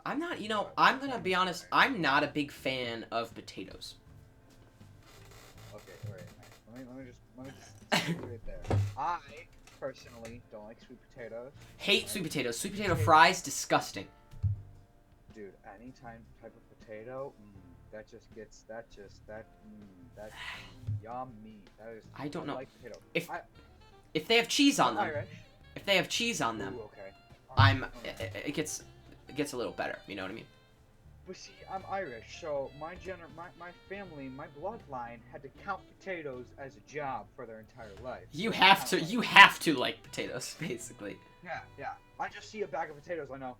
Speaker 2: I'm not, you know, I'm gonna be honest, I'm not a big fan of potatoes.
Speaker 1: Okay, alright. Let me just leave it there. I personally don't like sweet potatoes.
Speaker 2: Hate sweet potatoes. Sweet potato fries, disgusting.
Speaker 1: Dude, any type of potato, that's yummy. That is.
Speaker 2: I don't know.
Speaker 1: Like potato.
Speaker 2: If they have cheese on them,
Speaker 1: Irish.
Speaker 2: if they have cheese on them,
Speaker 1: Ooh, okay.
Speaker 2: it gets a little better. You know what I mean?
Speaker 1: But see, I'm Irish, so my family, my bloodline had to count potatoes as a job for their entire life.
Speaker 2: You
Speaker 1: So
Speaker 2: have
Speaker 1: I'm
Speaker 2: to.
Speaker 1: kinda
Speaker 2: You
Speaker 1: like,
Speaker 2: have to like potatoes, basically.
Speaker 1: yeah. I just see a bag of potatoes, I know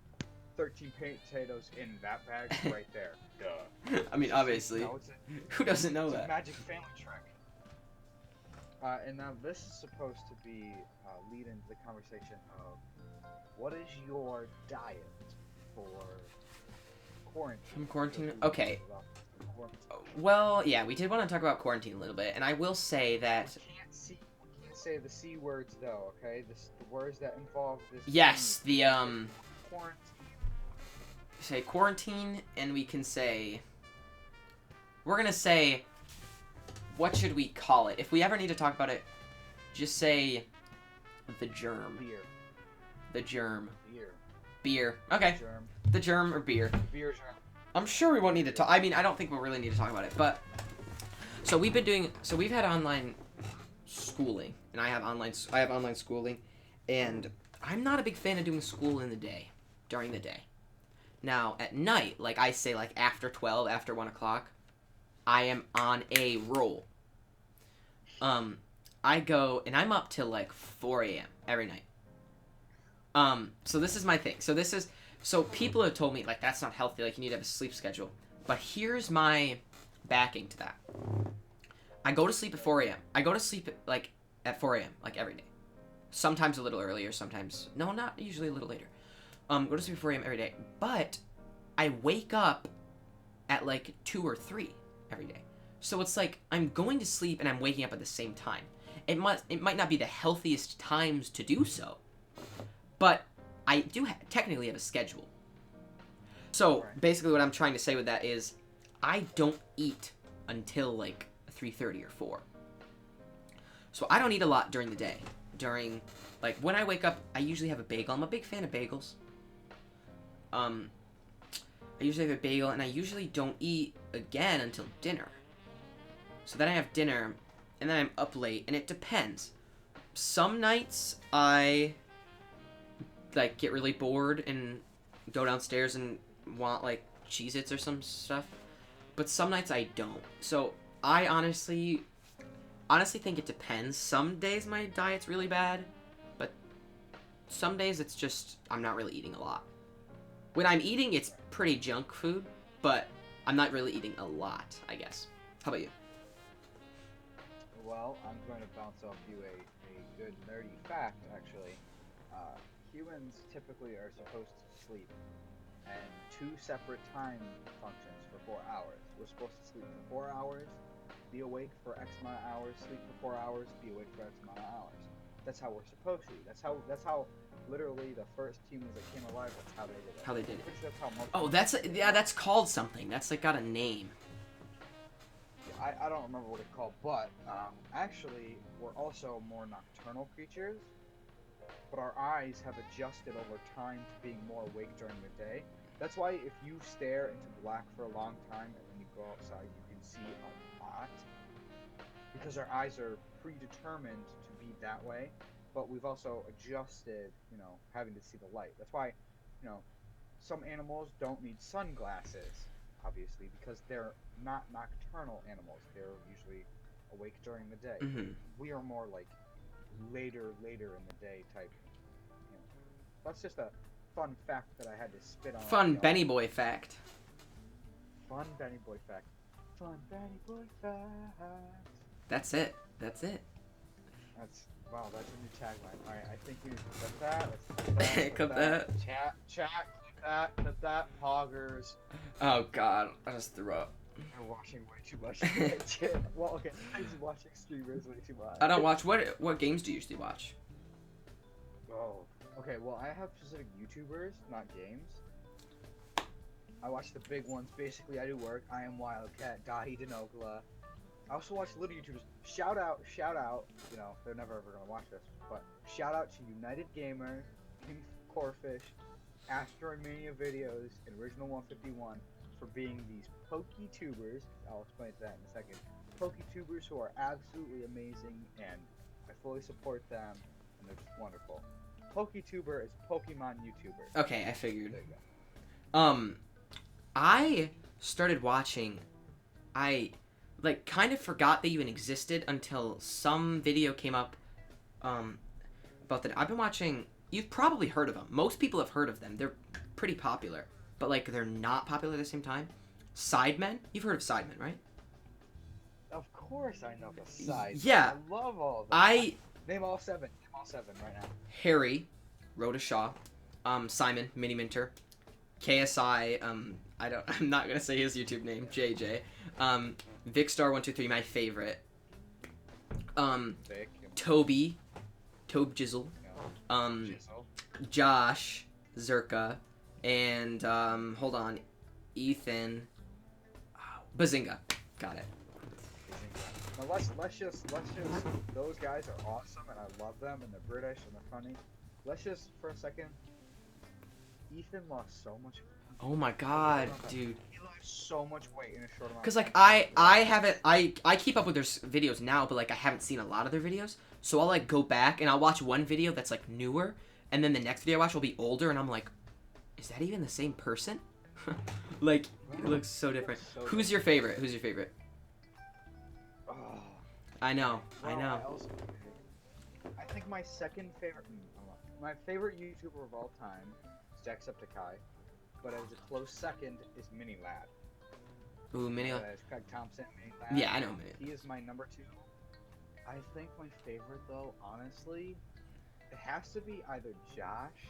Speaker 1: 13 potatoes in that bag right there. Duh.
Speaker 2: I mean, obviously,
Speaker 1: No, it's
Speaker 2: who doesn't know
Speaker 1: a
Speaker 2: that?
Speaker 1: magic family trick. And now this is supposed to be lead into the conversation of what is your diet for quarantine?
Speaker 2: From quarantine?
Speaker 1: Because we
Speaker 2: Okay.
Speaker 1: about quarantine.
Speaker 2: Well, yeah, we did want to talk about quarantine a little bit, and I will say that
Speaker 1: We can't say the C words though, okay? The words that involve this.
Speaker 2: yes, the
Speaker 1: Quarantine.
Speaker 2: say quarantine, and we can say we're gonna say what should we call it? If we ever need to talk about it, just say the germ.
Speaker 1: Beer.
Speaker 2: The germ.
Speaker 1: Beer.
Speaker 2: Beer. Okay.
Speaker 1: Germ.
Speaker 2: The germ or beer.
Speaker 1: Beer germ.
Speaker 2: I'm sure we won't need to talk. I mean, I don't think we'll really need to talk about it, but so we've had online schooling, and I have online schooling, and I'm not a big fan of doing school during the day. Now at night, like I say, like after 12, after 1 o'clock, I am on a roll. I go and I'm up till like 4 a.m. every night. So this is my thing. So people have told me like that's not healthy. Like you need to have a sleep schedule. But here's my backing to that. I go to sleep at 4 a.m. I go to sleep at 4 a.m. like every day. Sometimes a little earlier. Sometimes no, not usually a little later. Go to sleep at 4 a.m. every day. But I wake up at like 2 or 3 every day. So it's like I'm going to sleep and I'm waking up at the same time. It might not be the healthiest times to do so, but I do technically have a schedule. So basically what I'm trying to say with that is I don't eat until like 3:30 or 4. So I don't eat a lot during the day. Like when I wake up, I usually have a bagel. I'm a big fan of bagels. I usually have a bagel and I usually don't eat again until dinner. So then I have dinner and then I'm up late and it depends. Some nights I like get really bored and go downstairs and want like Cheez-Its or some stuff. But some nights I don't. So I honestly think it depends. Some days my diet's really bad, but some days it's just I'm not really eating a lot. When I'm eating, it's pretty junk food, but I'm not really eating a lot, I guess. How about you?
Speaker 1: Well, I'm going to bounce off you a good nerdy fact, actually. Humans typically are supposed to sleep in 2 separate time functions for 4 hours. We're supposed to sleep for 4 hours, be awake for X amount of hours, sleep for 4 hours, be awake for X amount of hours. That's how we're supposed to. That's how literally the first humans that came alive, that's how they did it.
Speaker 2: How they did it.
Speaker 1: That's how most
Speaker 2: Oh, that's called something. That's like got a name.
Speaker 1: I don't remember what it's called, but actually, we're also more nocturnal creatures, but our eyes have adjusted over time to being more awake during the day. That's why if you stare into black for a long time and then you go outside, you can see a lot, because our eyes are predetermined to be that way, but we've also adjusted, having to see the light. That's why, some animals don't need sunglasses, obviously, because they're not nocturnal animals. They're usually awake during the day.
Speaker 2: Mm-hmm.
Speaker 1: We are more like later in the day type. That's just a fun fact that I had to spit on.
Speaker 2: Fun Benny Boy fact.
Speaker 1: Fun Benny Boy fact. Fun Benny Boy fact.
Speaker 2: That's it.
Speaker 1: Wow, that's a new tagline. Alright, I think we need to clip that. Let's clip
Speaker 2: Clip that.
Speaker 1: Chat, clip that, poggers.
Speaker 2: Oh god, I just threw up.
Speaker 1: I'm watching way too much. Well, okay, I'm watching streamers way too much.
Speaker 2: I don't watch. What games do you usually watch?
Speaker 1: Oh, okay, well, I have specific YouTubers, not games. I watch the big ones. Basically, I do work. I am Wildcat, Dahi Denogla. I also watch little YouTubers. Shout out, they're never ever gonna watch this, but shout out to United Gamer, King Corfish, Astromania Videos, and Original 151 for being these PokeTubers. I'll explain that in a second. PokeTubers who are absolutely amazing, and I fully support them, and they're just wonderful. PokeTuber is Pokemon YouTuber.
Speaker 2: Okay, I figured.
Speaker 1: There you go.
Speaker 2: I started watching. I like kind of forgot they even existed until some video came up about that. I've been watching. You've probably heard of them. Most people have heard of them. They're pretty popular, but like they're not popular at the same time. Sidemen. You've heard of Sidemen, right?
Speaker 1: Of course I know the sides.
Speaker 2: Yeah.
Speaker 1: I love all of them.
Speaker 2: I
Speaker 1: Name all seven. Name all seven right now.
Speaker 2: Harry, Rhoda Shaw, Simon, Mini Minter, KSI. I'm not gonna say his YouTube name. JJ. Vicstar123, my favorite.
Speaker 1: Vic.
Speaker 2: Toby, Tobe Jizzle.
Speaker 1: Jizzle.
Speaker 2: Josh, Zerka, and hold on, Ethan, Bazinga. Got it.
Speaker 1: Now let's just those guys are awesome and I love them and they're British and they're funny. Let's just for a second. Ethan lost so much.
Speaker 2: Oh my god, dude.
Speaker 1: He lost so much weight in a short amount.
Speaker 2: Cause like I keep up with their videos now, but like I haven't seen a lot of their videos, so I'll like go back and I'll watch one video that's like newer, and then the next video I watch will be older, and I'm like, is that even the same person? Like it looks so different. Who's your favorite? Who's your favorite?
Speaker 1: Oh,
Speaker 2: I know.
Speaker 1: I think my second favorite, my favorite YouTuber of all time is Jacksepticeye, but as a close second is Mini Lad.
Speaker 2: Ooh, Mini Lad.
Speaker 1: Craig Thompson, Mini Lad.
Speaker 2: Yeah, I know Mini.
Speaker 1: He is my number 2. I think my favorite though, honestly, it has to be either Josh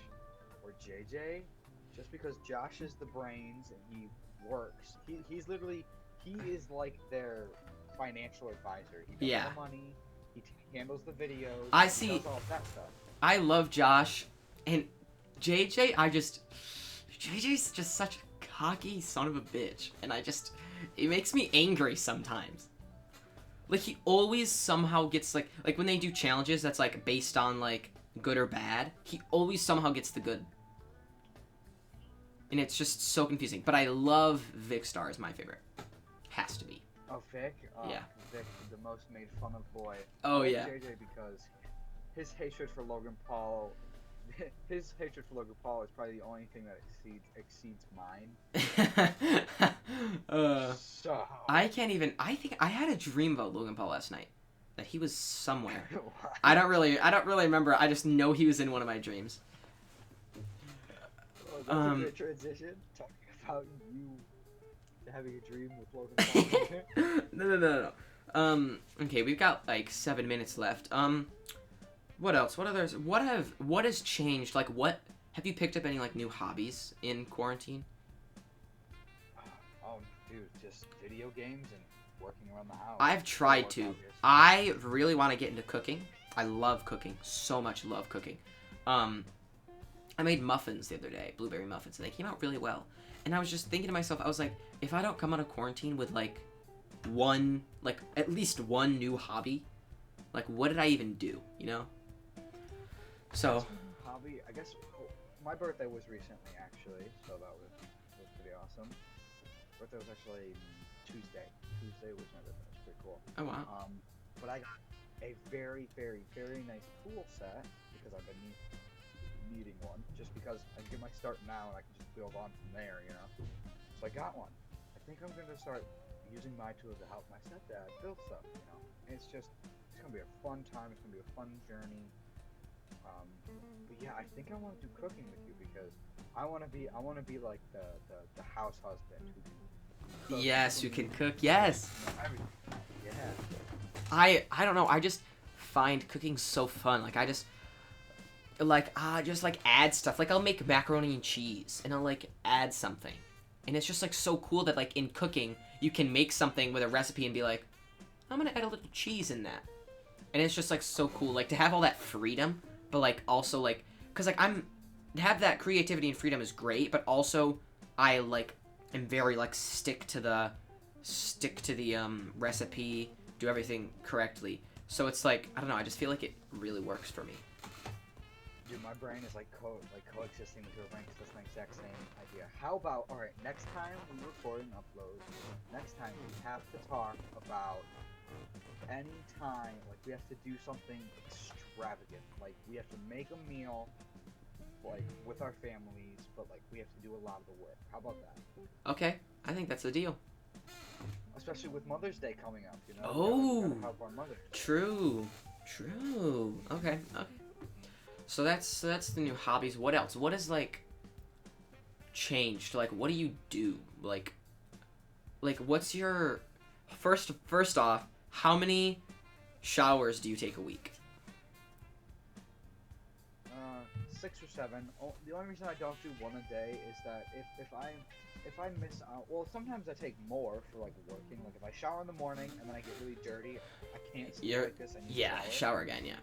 Speaker 1: or JJ, just because Josh is the brains and he works. He's literally, he is like their financial advisor. He does the money, he handles the videos, he does all that stuff.
Speaker 2: I love Josh, and JJ, JJ's just such a cocky son of a bitch, and it makes me angry sometimes. Like, he always somehow gets, like when they do challenges that's, like, based on, like, good or bad, he always somehow gets the good. And it's just so confusing. But I love Vicstar is my favorite. Has to be.
Speaker 1: Oh, Vic?
Speaker 2: Yeah.
Speaker 1: Vic, the most made fun of boy.
Speaker 2: Oh,
Speaker 1: I like
Speaker 2: yeah.
Speaker 1: JJ because his hatred for Logan Paul is probably the only thing that exceeds mine. So
Speaker 2: I think I had a dream about Logan Paul last night, that he was somewhere. I don't really remember. I just know he was in one of my dreams.
Speaker 1: That's a good transition. Talking about you having a dream with Logan Paul.
Speaker 2: No. Okay, we've got like 7 minutes left. What else? What has changed? Like, what have you picked up any like new hobbies in quarantine?
Speaker 1: Oh, dude, just video games and working around the house.
Speaker 2: I've tried to. I really want to get into cooking. I love cooking. So much love cooking. I made muffins the other day, blueberry muffins, and they came out really well. And I was just thinking to myself, I was like, if I don't come out of quarantine with like at least one new hobby, like what did I even do, you know? So
Speaker 1: hobby, I guess. My birthday was recently, actually, so that was pretty awesome. Birthday was actually Tuesday. Tuesday was my birthday. It was pretty cool.
Speaker 2: Oh wow.
Speaker 1: But I got a very, very, very nice pool set because I've been needing one. Just because I can get my start now and I can just build on from there, you know. So I got one. I think I'm gonna start using my tools to help my stepdad build stuff, you know. And it's gonna be a fun time. It's gonna be a fun journey. But yeah, I think I want to do cooking with you because I want to be like the house husband who can cook.
Speaker 2: Yes, you can cook. Yes.
Speaker 1: Yeah.
Speaker 2: I don't know. I just find cooking so fun. Like I just add stuff. Like I'll make macaroni and cheese and I'll like add something. And it's just like so cool that like in cooking you can make something with a recipe and be like, I'm gonna add a little cheese in that. And it's just like so cool, like to have all that freedom, but like also like, cause like to have that creativity and freedom is great, but also I like am very like stick to the recipe, do everything correctly. So it's like, I don't know, I just feel like it really works for me.
Speaker 1: Dude, my brain is like coexisting with your brain because that's my exact same idea. How about, alright, next time we record and upload, next time we have to talk about any time, like we have to do something extravagant. Like we have to make a meal like with our families, but like we have to do a lot of the work. How about that?
Speaker 2: Okay, I think that's the deal.
Speaker 1: Especially with Mother's Day coming up, you know.
Speaker 2: Oh,
Speaker 1: we gotta help our mothers.
Speaker 2: true. Okay. So that's the new hobbies. What else? What is like changed? Like, what do you do? Like what's your first off? How many showers do you take a week?
Speaker 1: 6 or 7. The only reason I don't do one a day is that if I miss out, well, sometimes I take more for like working. Like if I shower in the morning and then I get really dirty, I can't sleep like this. I need to
Speaker 2: shower again. Yeah.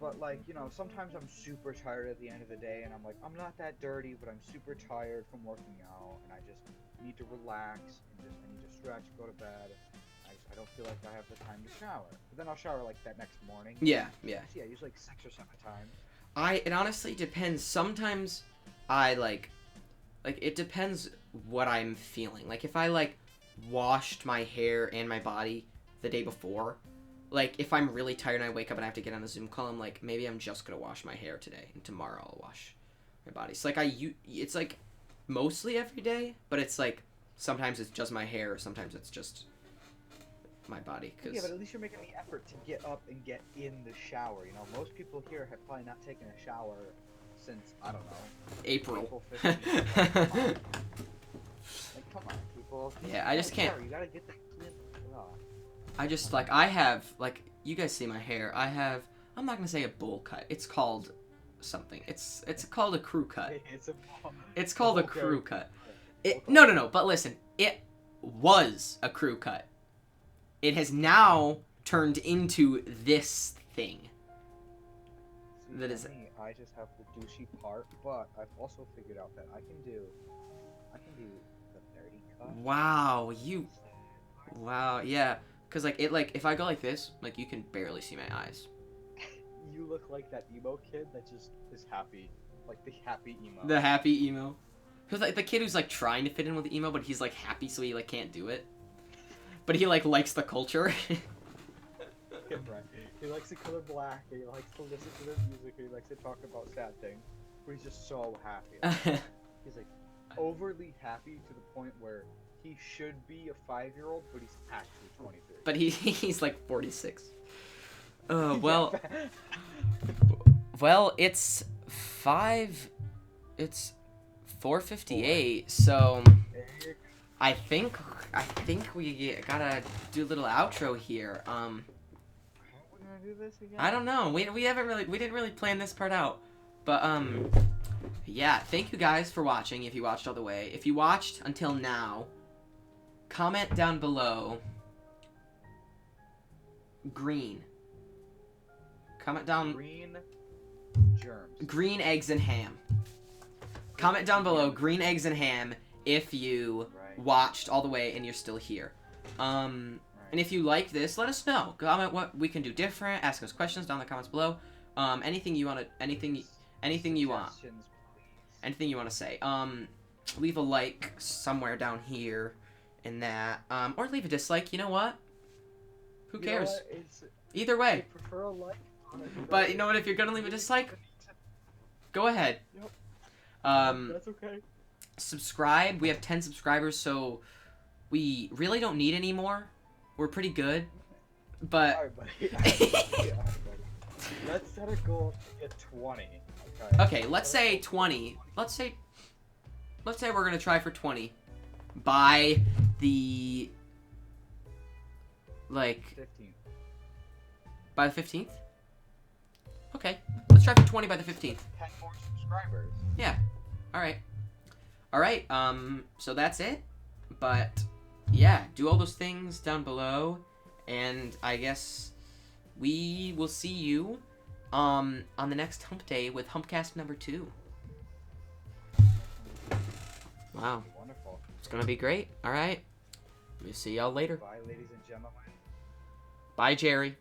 Speaker 1: But like, you know, sometimes I'm super tired at the end of the day, and I'm like, I'm not that dirty, but I'm super tired from working out, and I just need to relax and I need to stretch, go to bed. I don't feel like I have the time to shower. But then I'll shower like that next morning.
Speaker 2: Yeah.
Speaker 1: So, yeah, usually like 6 or 7 times.
Speaker 2: It honestly depends. Sometimes I like it depends what I'm feeling. Like if I like washed my hair and my body the day before, like if I'm really tired and I wake up and I have to get on a Zoom call, I'm like, maybe I'm just gonna wash my hair today and tomorrow I'll wash my body. So like it's like mostly every day, but it's like sometimes it's just my hair, sometimes it's just my body.
Speaker 1: Yeah, but at least you're making the effort to get up and get in the shower. You know, most people here have probably not taken a shower since, I don't know,
Speaker 2: April
Speaker 1: 15th. Like, come on, people.
Speaker 2: Yeah, I just can't.
Speaker 1: You gotta get that clean.
Speaker 2: I just like I have like you guys see my hair. I'm not gonna say a bowl cut. It's called something. It's called a crew cut. It's called a crew cut. No. But listen, it was a crew cut. It has now turned into this thing.
Speaker 1: See, that is. I just have the douchey part, but I've also figured out that I can do the nerdy cut.
Speaker 2: Wow, yeah. Cause like if I go like this, like you can barely see my eyes.
Speaker 1: You look like that emo kid that just is happy, like the happy emo.
Speaker 2: The happy emo. Cause like the kid who's like trying to fit in with the emo, but he's like happy, so he like can't do it. But he like likes the culture.
Speaker 1: Yeah, right. He likes the color black. He likes to listen to their music. He likes to talk about sad things. But he's just so happy. He's like overly happy to the point where he should be a 5-year-old, but he's actually 23.
Speaker 2: But he's like 46. Well, it's 4:58. So I think we gotta do a little outro here.
Speaker 1: How are we gonna do this again?
Speaker 2: I don't know. We didn't really plan this part out. But yeah, thank you guys for watching. If you watched all the way, if you watched until now, comment down below. Green. Comment down.
Speaker 1: Green germs.
Speaker 2: Green eggs and ham. Comment down below. Green eggs and ham. If you watched all the way and you're still here. And if you like this, let us know. Comment what we can do different. Ask us questions down in the comments below. Anything you want to, anything you want. Anything you want to say. Leave a like somewhere down here in that. Or leave a dislike. You know what? Who cares? Either way.
Speaker 1: I prefer a like.
Speaker 2: But you know what? If you're gonna leave a dislike, go ahead.
Speaker 1: Yep. That's okay.
Speaker 2: Subscribe. We have 10 subscribers, so we really don't need any more. We're pretty good. But
Speaker 1: Alright, buddy. Let's set a goal to get 20.
Speaker 2: Okay, let's say 20. Let's say we're gonna try for 20 by the
Speaker 1: 15th.
Speaker 2: By the 15th. Okay, let's try for 20 by the 15th.
Speaker 1: 10 more subscribers.
Speaker 2: Yeah. All right. So that's it. But yeah, do all those things down below, and I guess we will see you on the next Hump Day with HumpCast number 2. Wow.
Speaker 1: Wonderful.
Speaker 2: It's gonna be great. All right. We'll see y'all later.
Speaker 1: Bye, ladies and gentlemen.
Speaker 2: Bye, Jerry.